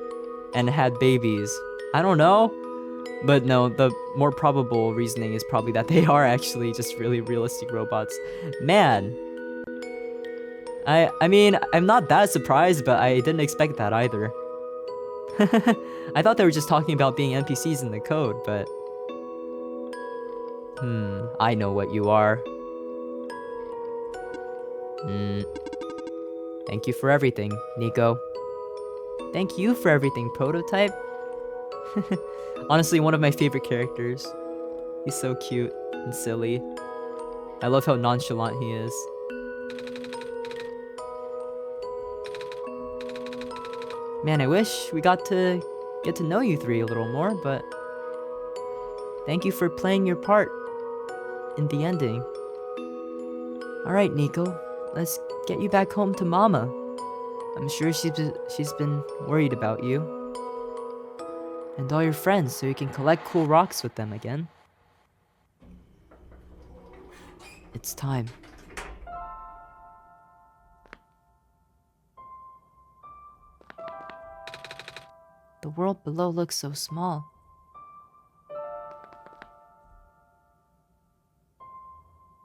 and had babies. I don't know. But no, the more probable reasoning is probably that they are actually just really realistic robots. Man. I mean, I'm not that surprised, but I didn't expect that either. I thought they were just talking about being NPCs in the code, but... I know what you are. Thank you for everything, Nico. Thank you for everything, Prototype. Honestly, one of my favorite characters. He's so cute and silly. I love how nonchalant he is. Man, I wish we got to get to know you three a little more, but... Thank you for playing your part in the ending. Alright, Nico. Let's get you back home to Mama. I'm sure she's been worried about you. And all your friends, so you can collect cool rocks with them again. It's time. The world below looks so small.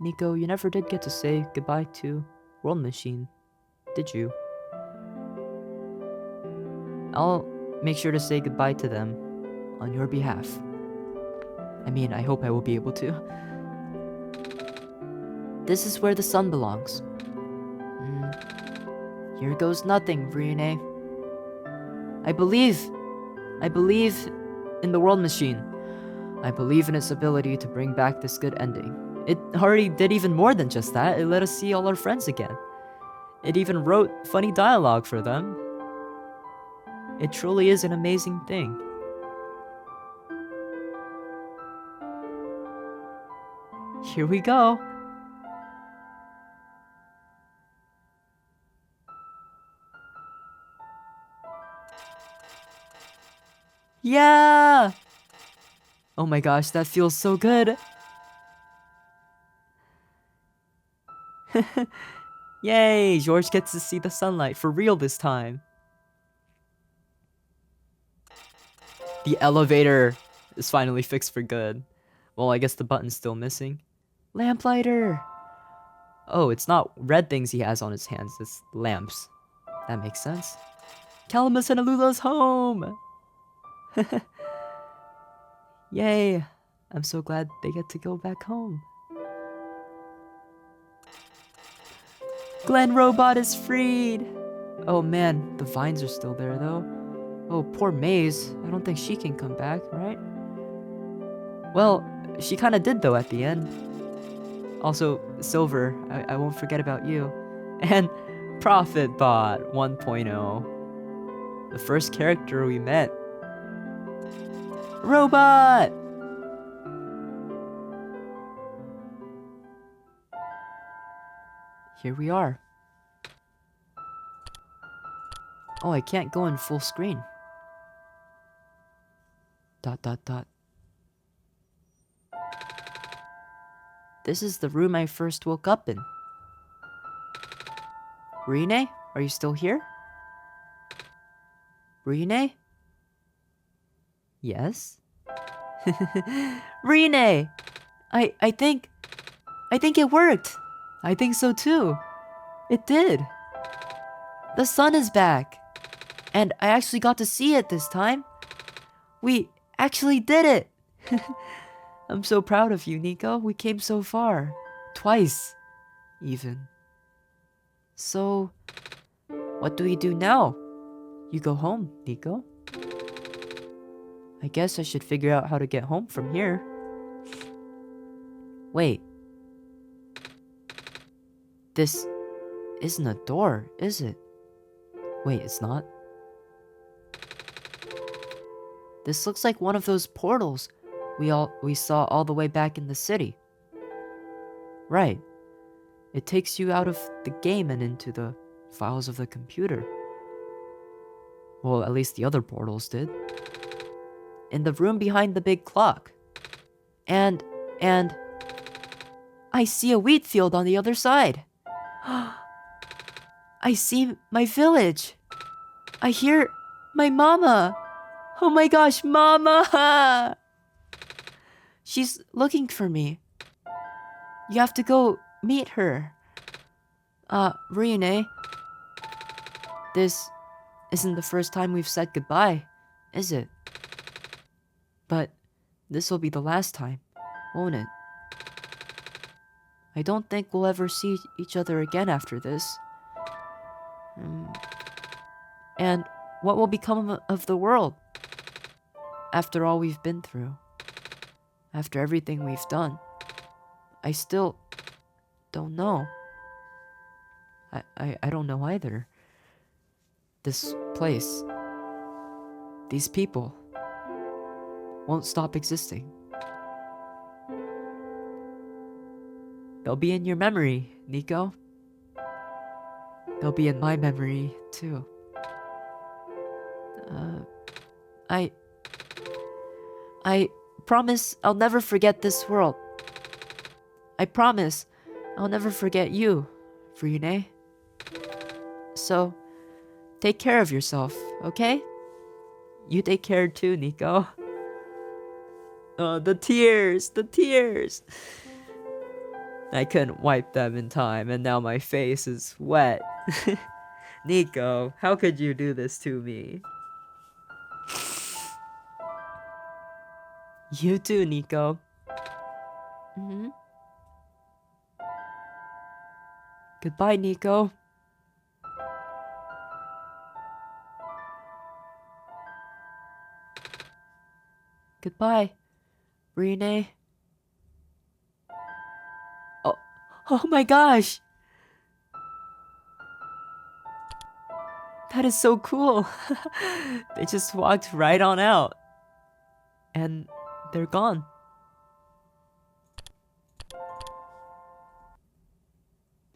Nico, you never did get to say goodbye to World Machine, did you? I'll make sure to say goodbye to them on your behalf. I mean, I hope I will be able to. This is where the sun belongs. Here goes nothing, Ruyune. I believe in the World Machine. I believe in its ability to bring back this good ending. It already did even more than just that. It let us see all our friends again. It even wrote funny dialogue for them. It truly is an amazing thing. Here we go. Yeah! Oh my gosh, that feels so good. Yay, George gets to see the sunlight for real this time. The elevator is finally fixed for good. Well, I guess the button's still missing. Lamplighter! Oh, it's not red things he has on his hands, it's lamps. That makes sense. Calamus and Alula's home! Yay! I'm so glad they get to go back home. Glen Robot is freed! Oh man, the vines are still there though. Oh, poor Maze. I don't think she can come back, right? Well, she kinda did though at the end. Also, Silver, I won't forget about you. And Prophet Bot 1.0. The first character we met. Robot! Here we are. Oh, I can't go in full screen. ... This is the room I first woke up in. Ruyune, are you still here? Ruyune? Yes? Ruyune! I think it worked. I think so too. It did. The sun is back. And I actually got to see it this time. We actually did it. I'm so proud of you, Nico. We came so far. Twice, even. So, what do we do now? You go home, Nico. I guess I should figure out how to get home from here. Wait. This isn't a door, is it? Wait, it's not? This looks like one of those portals we saw all the way back in the city. Right. It takes you out of the game and into the files of the computer. Well, at least the other portals did. In the room behind the big clock. And I see a wheat field on the other side. I see my village. I hear my mama. Oh my gosh, mama! She's looking for me. You have to go meet her. Ruyune, this isn't the first time we've said goodbye, is it? But this will be the last time, won't it? I don't think we'll ever see each other again after this. And what will become of the world? After all we've been through. After everything we've done. I still don't know. I don't know either. This place, these people, won't stop existing. They'll be in your memory, Nico. They'll be in my memory, too. I promise I'll never forget this world. I promise I'll never forget you, Ruyune. So, take care of yourself, okay? You take care too, Nico. Oh, the tears! I couldn't wipe them in time, and now my face is wet. Nico, how could you do this to me? You too, Nico. Goodbye, Nico. Goodbye, Ruyune. Oh my gosh! That is so cool. They just walked right on out. And they're gone.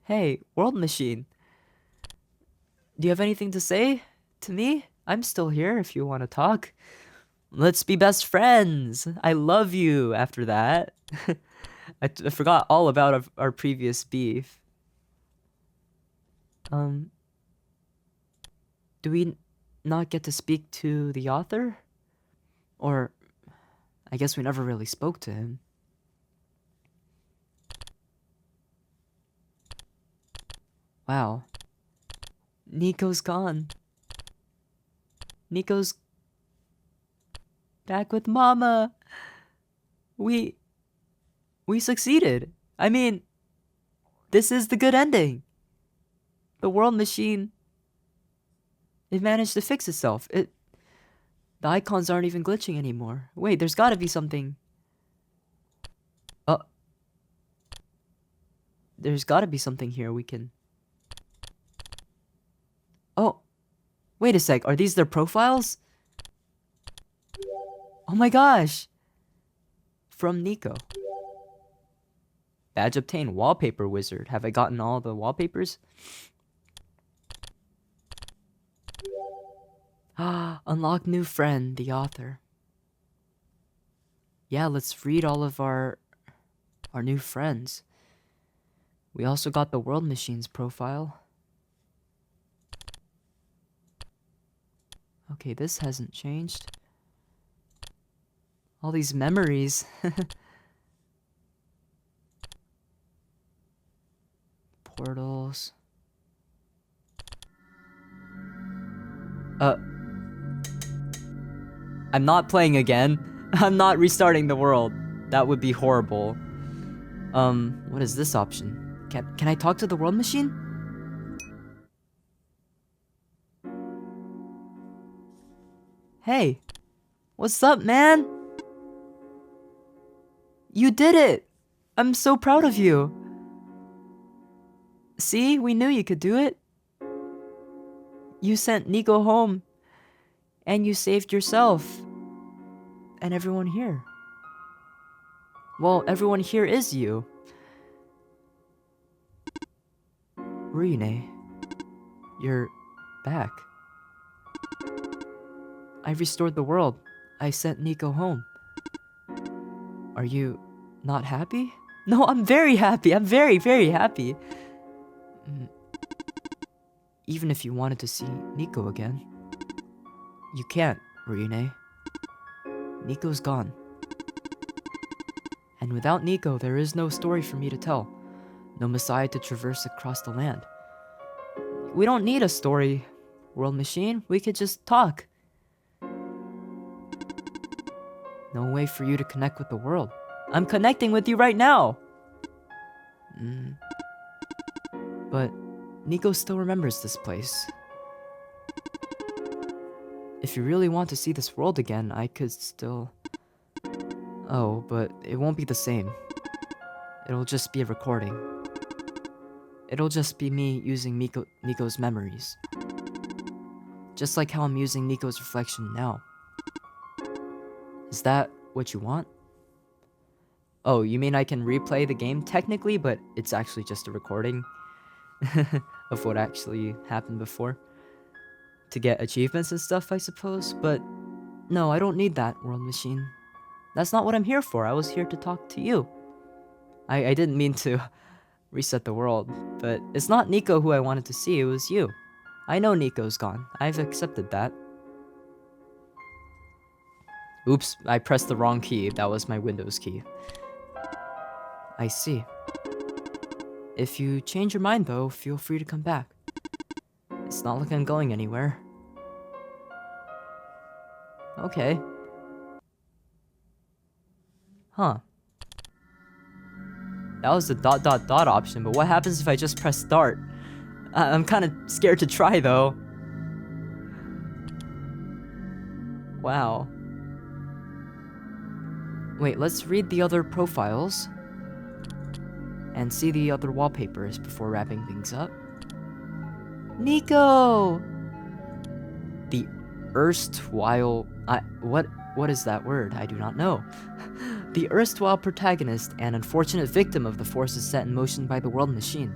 Hey, World Machine. Do you have anything to say to me? I'm still here if you want to talk. Let's be best friends. I love you after that. I forgot all about our previous beef. Do we not get to speak to the author? Or, I guess we never really spoke to him. Wow. Nico's gone. Nico's back with Mama. We succeeded. I mean, this is the good ending. The World Machine, it managed to fix itself. The icons aren't even glitching anymore. Wait, there's gotta be something. There's gotta be something here we can... Oh, wait a sec. Are these their profiles? Oh my gosh. From Nico. Badge obtained. Wallpaper wizard. Have I gotten all the wallpapers? Unlock new friend, the author. Yeah, let's read all of our new friends. We also got the World Machine's profile. Okay, this hasn't changed. All these memories. Portals. I'm not playing again. I'm not restarting the world. That would be horrible. What is this option? Can I talk to the World Machine? Hey, what's up, man? You did it! I'm so proud of you. See, we knew you could do it. You sent Nico home, and you saved yourself. and everyone here. Well, everyone here is you. Ruyune, you're back. I restored the world. I sent Nico home. Are you not happy? No, I'm very happy. I'm very, very happy. Even if you wanted to see Nico again, you can't, Ruyune. Nico's gone. And without Nico, there is no story for me to tell. No Messiah to traverse across the land. We don't need a story, World Machine. We could just talk. No way for you to connect with the world. I'm connecting with you right now! But Nico still remembers this place. If you really want to see this world again, I could still... Oh, but it won't be the same. It'll just be a recording. It'll just be me using Nico's memories. Just like how I'm using Nico's reflection now. Is that what you want? Oh, you mean I can replay the game technically, but it's actually just a recording of what actually happened before? To get achievements and stuff, I suppose? But no, I don't need that, World Machine. That's not what I'm here for. I was here to talk to you. I didn't mean to reset the world, but it's not Nico who I wanted to see, it was you. I know Nico's gone. I've accepted that. Oops, I pressed the wrong key. That was my Windows key. I see. If you change your mind though, feel free to come back. It's not like I'm going anywhere. Okay. Huh. That was the ... option, but what happens if I just press start? I'm kind of scared to try though. Wow. Wait, let's read the other profiles and see the other wallpapers before wrapping things up. Nico! The erstwhile... What is that word? I do not know. The erstwhile protagonist and unfortunate victim of the forces set in motion by the World Machine.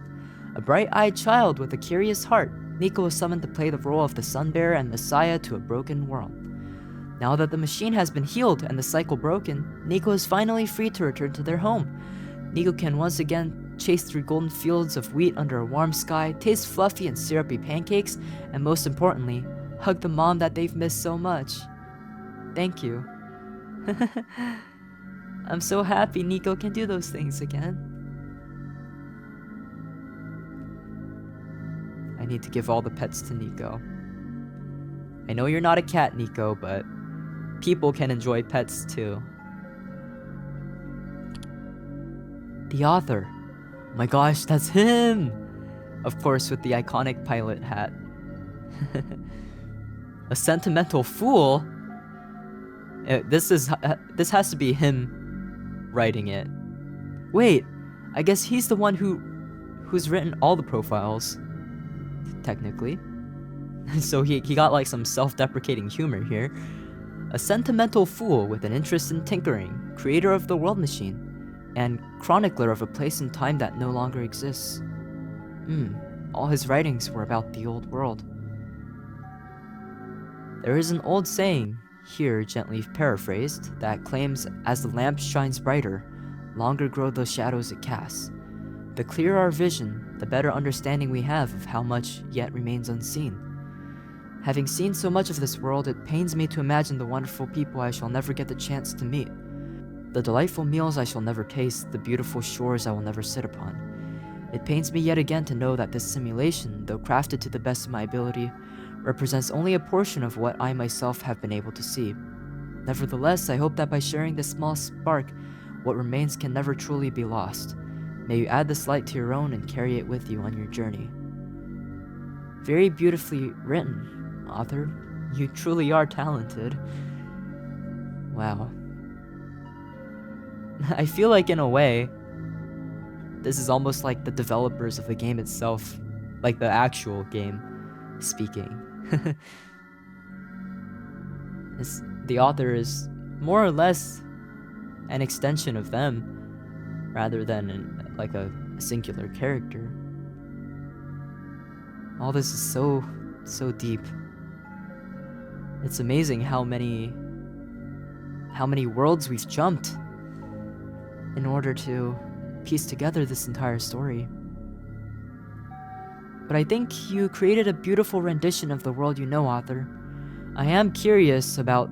A bright-eyed child with a curious heart, Nico was summoned to play the role of the Sunbearer and Messiah to a broken world. Now that the machine has been healed and the cycle broken, Nico is finally free to return to their home. Nico can once again chase through golden fields of wheat under a warm sky, taste fluffy and syrupy pancakes, and most importantly, hug the mom that they've missed so much. Thank you. I'm so happy Nico can do those things again. I need to give all the pets to Nico. I know you're not a cat, Nico, but people can enjoy pets too. The author. Oh my gosh, that's him! Of course, with the iconic pilot hat. A sentimental fool? This has to be him writing it. Wait, I guess he's the one who's written all the profiles. Technically. So he got like some self-deprecating humor here. A sentimental fool with an interest in tinkering, creator of the World Machine, and chronicler of a place and time that no longer exists. All his writings were about the old world. There is an old saying, here gently paraphrased, that claims, as the lamp shines brighter, longer grow the shadows it casts. The clearer our vision, the better understanding we have of how much yet remains unseen. Having seen so much of this world, it pains me to imagine the wonderful people I shall never get the chance to meet. The delightful meals I shall never taste, the beautiful shores I will never sit upon. It pains me yet again to know that this simulation, though crafted to the best of my ability, represents only a portion of what I myself have been able to see. Nevertheless, I hope that by sharing this small spark, what remains can never truly be lost. May you add this light to your own and carry it with you on your journey. Very beautifully written, author. You truly are talented. Wow. I feel like in a way, this is almost like the developers of the game itself, like the actual game, speaking. The author is more or less an extension of them rather than like a singular character. All this is so deep. It's amazing how many worlds we've jumped in order to piece together this entire story. But I think you created a beautiful rendition of the world you know, author. I am curious about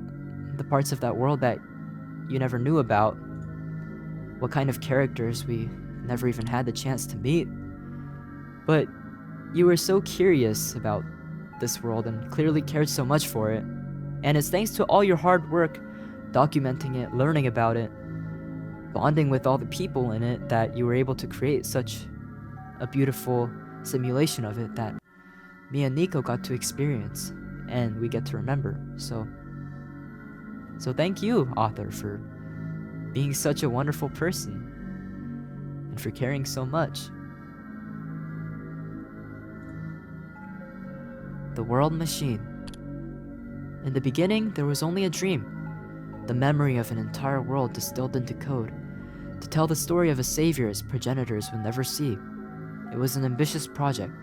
the parts of that world that you never knew about. What kind of characters we never even had the chance to meet. But you were so curious about this world and clearly cared so much for it. And it's thanks to all your hard work documenting it, learning about it, bonding with all the people in it that you were able to create such a beautiful simulation of it that me and Nico got to experience and we get to remember. So thank you, author, for being such a wonderful person and for caring so much. The World Machine. In the beginning, there was only a dream, the memory of an entire world distilled into code, to tell the story of a savior its progenitors would never see. It was an ambitious project.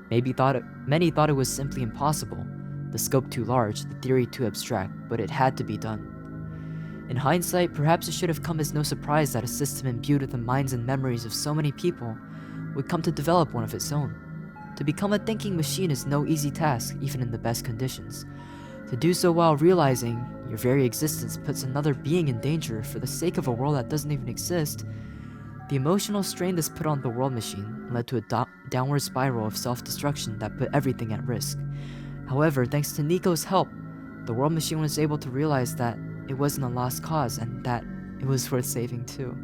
Many thought it was simply impossible, the scope too large, the theory too abstract, but it had to be done. In hindsight, perhaps it should have come as no surprise that a system imbued with the minds and memories of so many people would come to develop one of its own. To become a thinking machine is no easy task, even in the best conditions. To do so while realizing your very existence puts another being in danger for the sake of a world that doesn't even exist, the emotional strain this put on the World Machine led to a downward spiral of self-destruction that put everything at risk. However, thanks to Nico's help, the World Machine was able to realize that it wasn't a lost cause and that it was worth saving too.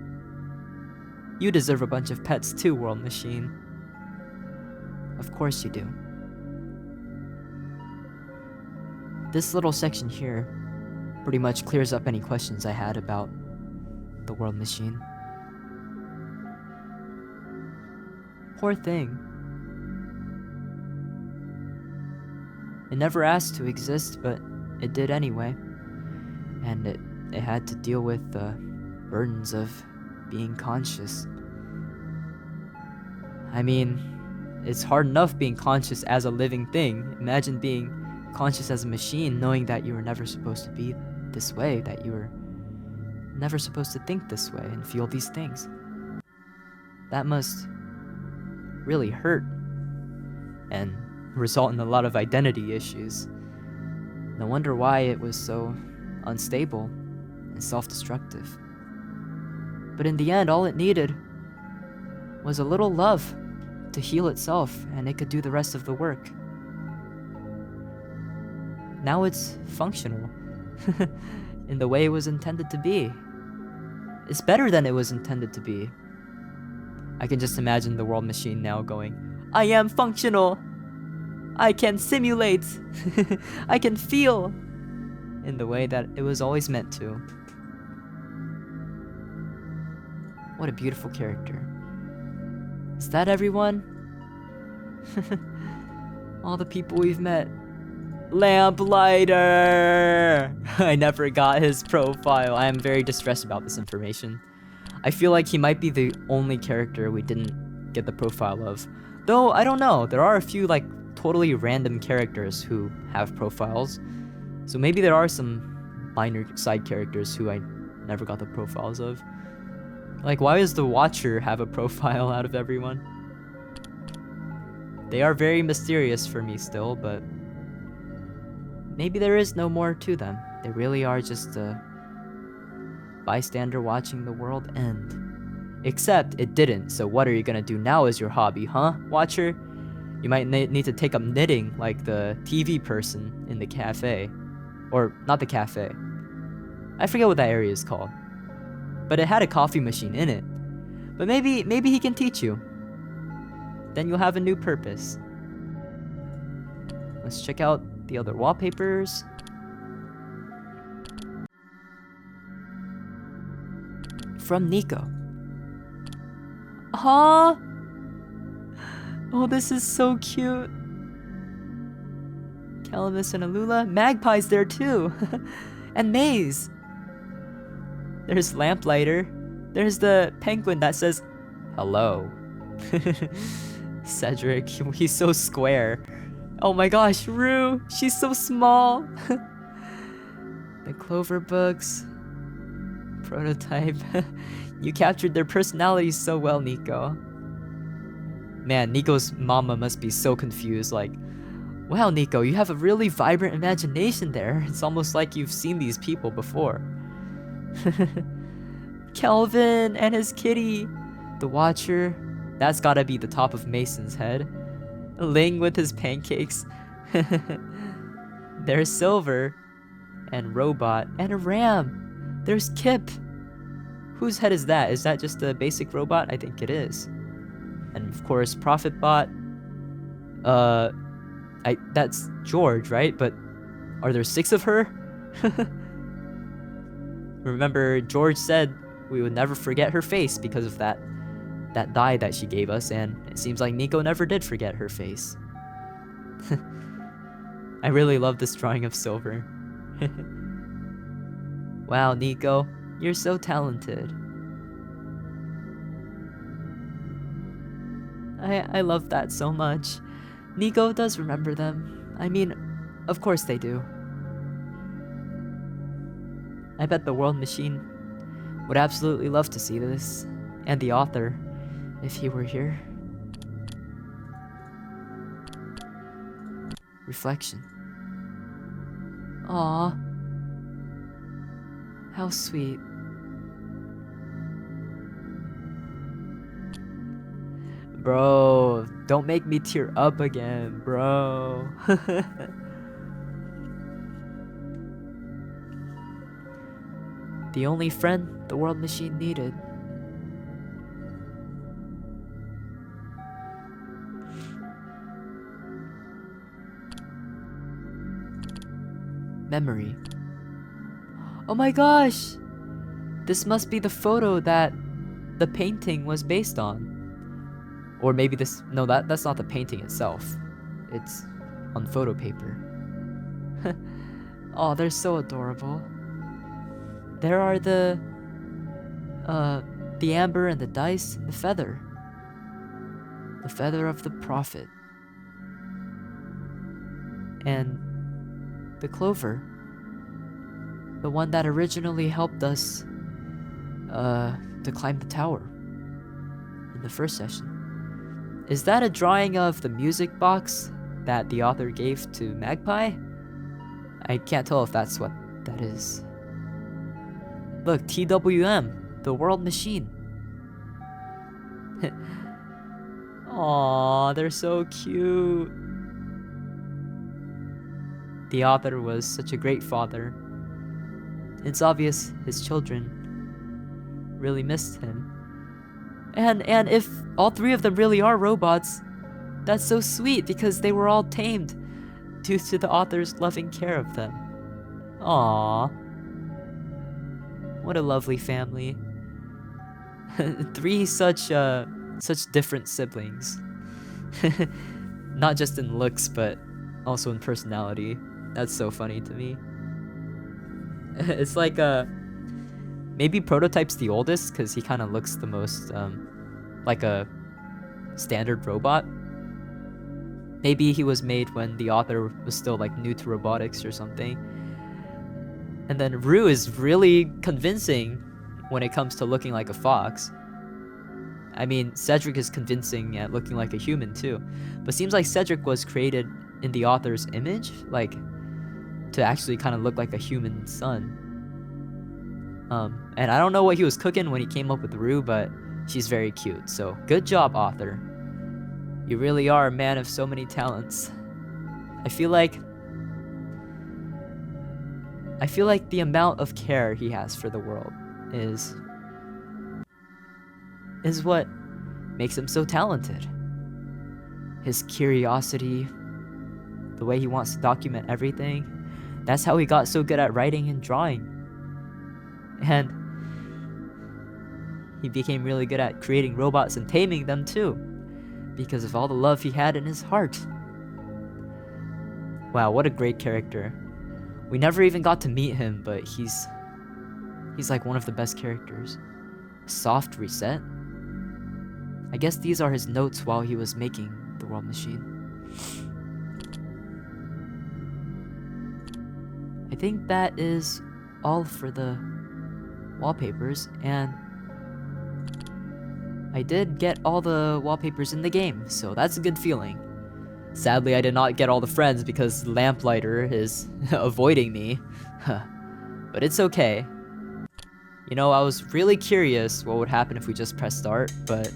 You deserve a bunch of pets too, World Machine. Of course you do. This little section here pretty much clears up any questions I had about the World Machine. Poor thing. It never asked to exist, but it did anyway. And it had to deal with the burdens of being conscious. I mean, it's hard enough being conscious as a living thing. Imagine being conscious as a machine, knowing that you were never supposed to be this way, that you were never supposed to think this way and feel these things. That must really hurt and result in a lot of identity issues. No wonder why it was so unstable and self-destructive. But in the end, all it needed was a little love to heal itself, and it could do the rest of the work. Now it's functional in the way it was intended to be. It's better than it was intended to be. I can just imagine the World Machine now going, I am functional! I can simulate! I can feel! In the way that it was always meant to. What a beautiful character. Is that everyone? All the people we've met. Lamplighter! I never got his profile. I am very distressed about this information. I feel like he might be the only character we didn't get the profile of. Though, I don't know. There are a few, like, totally random characters who have profiles. So maybe there are some minor side characters who I never got the profiles of. Like, why does the Watcher have a profile out of everyone? They are very mysterious for me still, but maybe there is no more to them. They really are just a bystander watching the world end. Except it didn't, so what are you gonna do now as your hobby, huh, Watcher? You might need to take up knitting like the TV person in the cafe. Or, not the cafe. I forget what that area is called. But it had a coffee machine in it. But maybe he can teach you. Then you'll have a new purpose. Let's check out the other wallpapers. From Nico. Huh? Oh, this is so cute. Calamus and Alula. Magpie's there too. And Maze. There's Lamplighter. There's the penguin that says, hello. Cedric, he's so square. Oh my gosh, Rue, she's so small. The Clover books. Prototype. You captured their personalities so well, Nico. Man, Nico's mama must be so confused, like, wow, Nico, you have a really vibrant imagination there. It's almost like you've seen these people before. Kelvin and his kitty. The Watcher. That's gotta be the top of Mason's head. Ling with his pancakes. There's Silver. And Robot. And a ram. There's Kip. Whose head is that? Is that just a basic robot? I think it is. And of course, Prophetbot. That's George, right? But are there 6 of her? Remember, George said we would never forget her face because of that die that she gave us, and it seems like Nico never did forget her face. I really love this drawing of Silver. Wow, Nico, you're so talented. I love that so much. Nico does remember them. I mean, of course they do. I bet the World Machine would absolutely love to see this, and the author, if he were here. Reflection. Aww. How sweet. Bro, don't make me tear up again, bro. The only friend the World Machine needed. Memory. Oh my gosh! This must be the photo that the painting was based on. Or maybe this... No, that's not the painting itself. It's on photo paper. Oh, they're so adorable. There are the amber and the dice and the feather. The feather of the prophet. And the clover. The one that originally helped us to climb the tower in the first session. Is that a drawing of the music box that the author gave to Magpie? I can't tell if that's what that is. Look, TWM, the World Machine. Aww, they're so cute. The author was such a great father. It's obvious his children really missed him. And if all 3 of them really are robots, that's so sweet because they were all tamed due to the author's loving care of them. Aww. What a lovely family. 3 such different siblings. Not just in looks, but also in personality. That's so funny to me. It's like maybe Prototype's the oldest because he kind of looks the most like a standard robot. Maybe he was made when the author was still like new to robotics or something. And then Rue is really convincing when it comes to looking like a fox. I mean, Cedric is convincing at looking like a human too. But seems like Cedric was created in the author's image, like to actually kind of look like a human son. And I don't know what he was cooking when he came up with Rue, but she's very cute. So good job, author. You really are a man of so many talents. I feel like the amount of care he has for the world is what makes him so talented. His curiosity, the way he wants to document everything, that's how he got so good at writing and drawing. And he became really good at creating robots and taming them too, because of all the love he had in his heart. Wow, what a great character. We never even got to meet him, but he's He's like one of the best characters. Soft reset? I guess these are his notes while he was making the world machine. I think that is all for the wallpapers, and I did get all the wallpapers in the game, so that's a good feeling. Sadly, I did not get all the friends because Lamplighter is avoiding me. But it's okay. You know, I was really curious what would happen if we just press start, but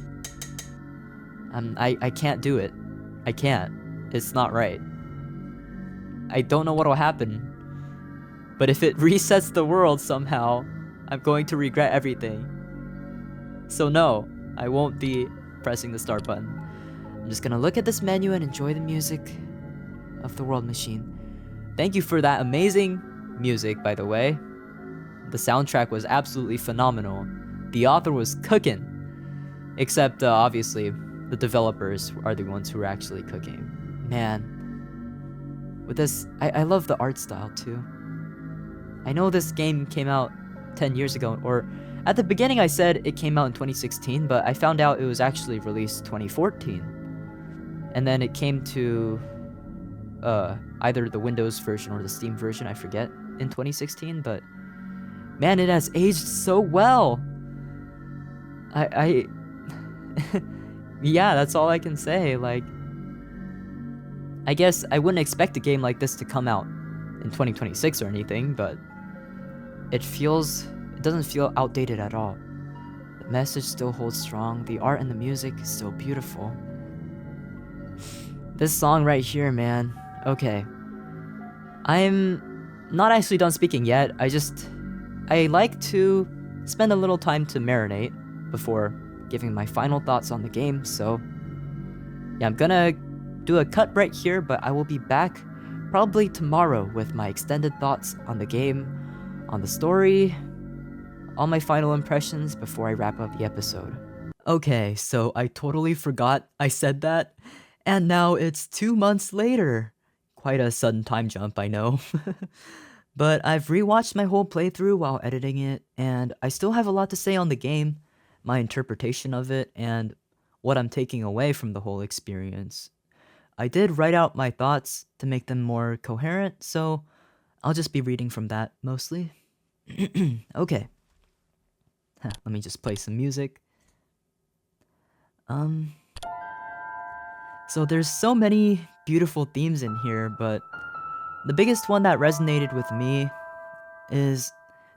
I can't do it. I can't. It's not right. I don't know what'll happen. But if it resets the world somehow, I'm going to regret everything. So no, I won't be pressing the start button. I'm just gonna look at this menu and enjoy the music of the world machine. Thank you for that amazing music, by the way. The soundtrack was absolutely phenomenal. The author was cooking. Except, obviously, the developers are the ones who are actually cooking. Man. With this, I love the art style, too. I know this game came out 10 years ago, or at the beginning I said it came out in 2016, but I found out it was actually released 2014. And then it came to either the Windows version or the Steam version, I forget, in 2016, but man, it has aged so well. I yeah, that's all I can say. Like, I guess I wouldn't expect a game like this to come out in 2026 or anything, but it doesn't feel outdated at all. The message still holds strong, the art and the music is still beautiful. This song right here, man. Okay. I'm not actually done speaking yet. I like to spend a little time to marinate before giving my final thoughts on the game, so yeah, I'm gonna do a cut right here, but I will be back probably tomorrow with my extended thoughts on the game, on the story, all my final impressions before I wrap up the episode. Okay, so I totally forgot I said that, and now it's 2 months later. Quite a sudden time jump, I know. But I've rewatched my whole playthrough while editing it, and I still have a lot to say on the game, my interpretation of it, and what I'm taking away from the whole experience. I did write out my thoughts to make them more coherent, so I'll just be reading from that mostly. Okay. Let me just play some music. So there's so many beautiful themes in here, but the biggest one that resonated with me is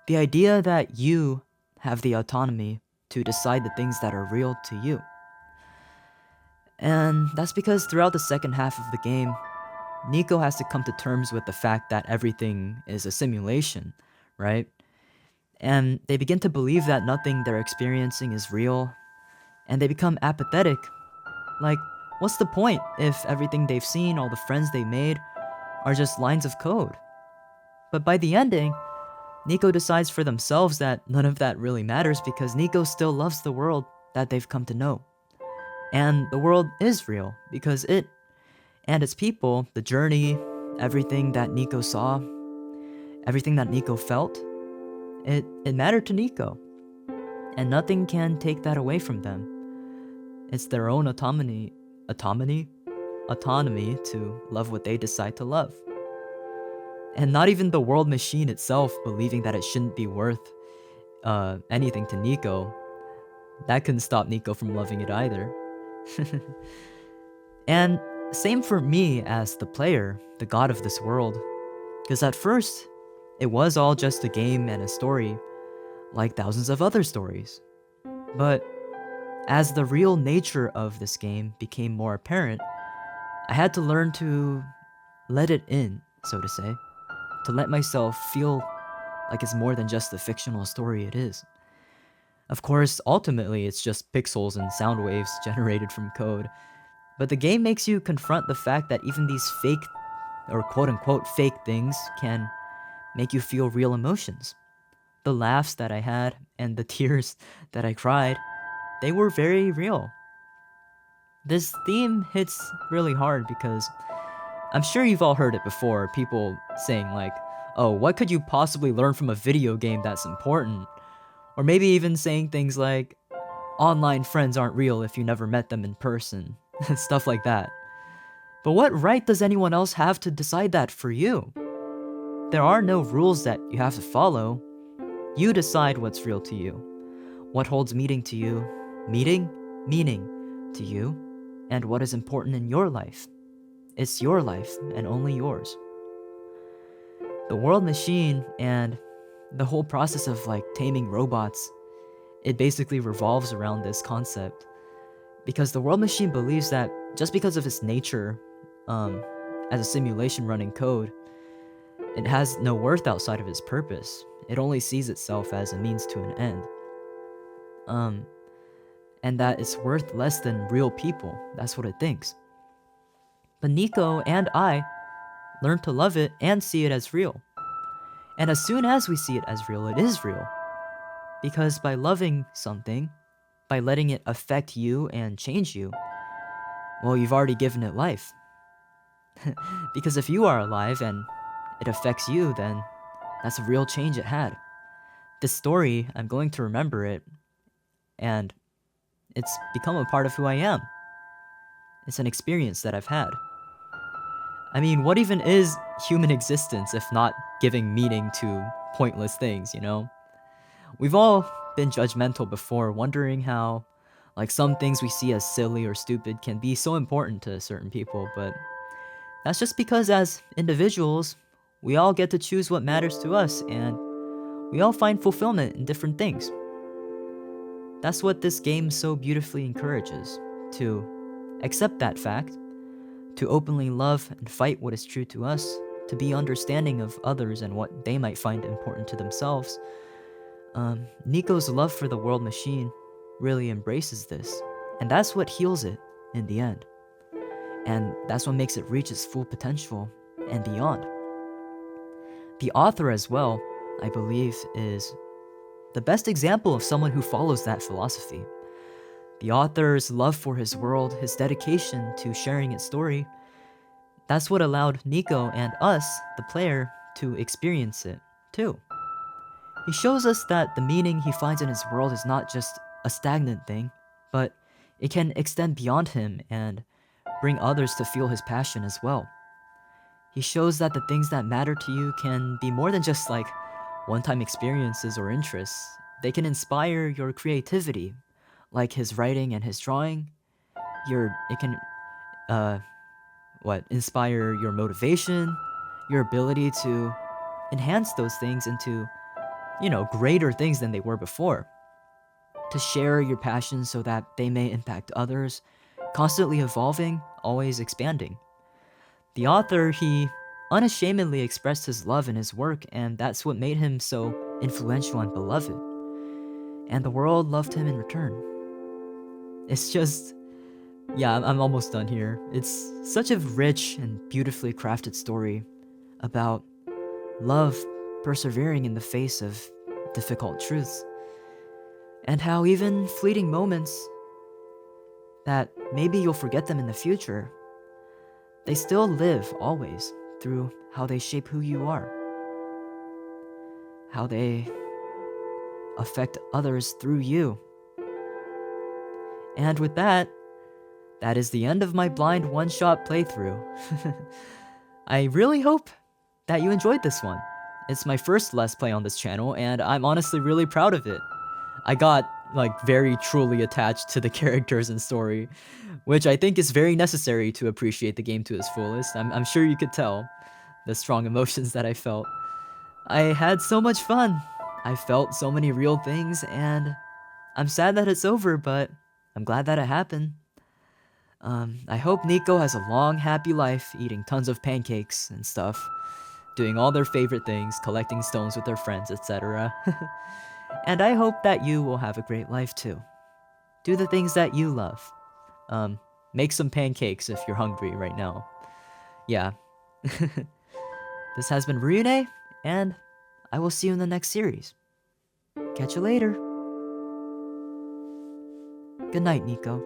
the idea that you have the autonomy to decide the things that are real to you. And that's because throughout the second half of the game, Nico has to come to terms with the fact that everything is a simulation, right? And they begin to believe that nothing they're experiencing is real, and they become apathetic. Like, what's the point if everything they've seen, all the friends they made, are just lines of code? But by the ending, Nico decides for themselves that none of that really matters because Nico still loves the world that they've come to know. And the world is real because it and its people, the journey, everything that Nico saw, everything that Nico felt, it mattered to Nico. And nothing can take that away from them. It's their own autonomy to love what they decide to love. And not even the world machine itself believing that it shouldn't be worth anything to Nico, that couldn't stop Nico from loving it either. And same for me as the player, the god of this world. Because at first, it was all just a game and a story, like thousands of other stories. But as the real nature of this game became more apparent, I had to learn to let it in, so to say, to let myself feel like it's more than just the fictional story it is. Of course, ultimately, it's just pixels and sound waves generated from code, but the game makes you confront the fact that even these fake, or quote-unquote fake things can make you feel real emotions. The laughs that I had and the tears that I cried, they were very real. This theme hits really hard because I'm sure you've all heard it before, people saying like, oh, what could you possibly learn from a video game that's important? Or maybe even saying things like, online friends aren't real if you never met them in person. Stuff like that. But what right does anyone else have to decide that for you? There are no rules that you have to follow. You decide what's real to you, what holds meaning to you, meaning to you, and what is important in your life. It's your life and only yours. The world machine and the whole process of like taming robots, it basically revolves around this concept. Because the world machine believes that just because of its nature, as a simulation running code, it has no worth outside of its purpose. It only sees itself as a means to an end. And that it's worth less than real people. That's what it thinks. But Nico and I learn to love it and see it as real. And as soon as we see it as real, it is real. Because by loving something, by letting it affect you and change you, well, you've already given it life. Because if you are alive and it affects you, then that's a real change it had. This story, I'm going to remember it, and it's become a part of who I am. It's an experience that I've had. I mean, what even is human existence if not giving meaning to pointless things, you know? We've all been judgmental before, wondering how, like, some things we see as silly or stupid can be so important to certain people, but that's just because as individuals, we all get to choose what matters to us, and we all find fulfillment in different things. That's what this game so beautifully encourages, to accept that fact, to openly love and fight what is true to us, to be understanding of others and what they might find important to themselves. Nico's love for the world machine really embraces this, and that's what heals it in the end. And that's what makes it reach its full potential and beyond. The author as well, I believe, is the best example of someone who follows that philosophy. The author's love for his world, his dedication to sharing its story, that's what allowed Nico and us, the player, to experience it too. He shows us that the meaning he finds in his world is not just a stagnant thing, but it can extend beyond him and bring others to feel his passion as well. He shows that the things that matter to you can be more than just like one-time experiences or interests. They can inspire your creativity, like his writing and his drawing. It can inspire your motivation, your ability to enhance those things into, greater things than they were before. To share your passions so that they may impact others, constantly evolving, always expanding. The author, he unashamedly expressed his love in his work, and that's what made him so influential and beloved. And the world loved him in return. It's just, I'm almost done here. It's such a rich and beautifully crafted story about love persevering in the face of difficult truths. And how even fleeting moments that maybe you'll forget them in the future, they still live always through how they shape who you are, how they affect others through you. And with that is the end of my blind one-shot playthrough. I really hope that you enjoyed this one. It's my first Let's Play on this channel, and I'm honestly really proud of it. I got, very truly attached to the characters and story, which I think is very necessary to appreciate the game to its fullest. I'm sure you could tell the strong emotions that I felt. I had so much fun. I felt so many real things, and I'm sad that it's over, but I'm glad that it happened. I hope Nico has a long, happy life, eating tons of pancakes and stuff, doing all their favorite things, collecting stones with their friends, etc. And I hope that you will have a great life too. Do the things that you love. Make some pancakes if you're hungry right now. Yeah. This has been Ruyune, and I will see you in the next series. Catch you later. Good night, Nico.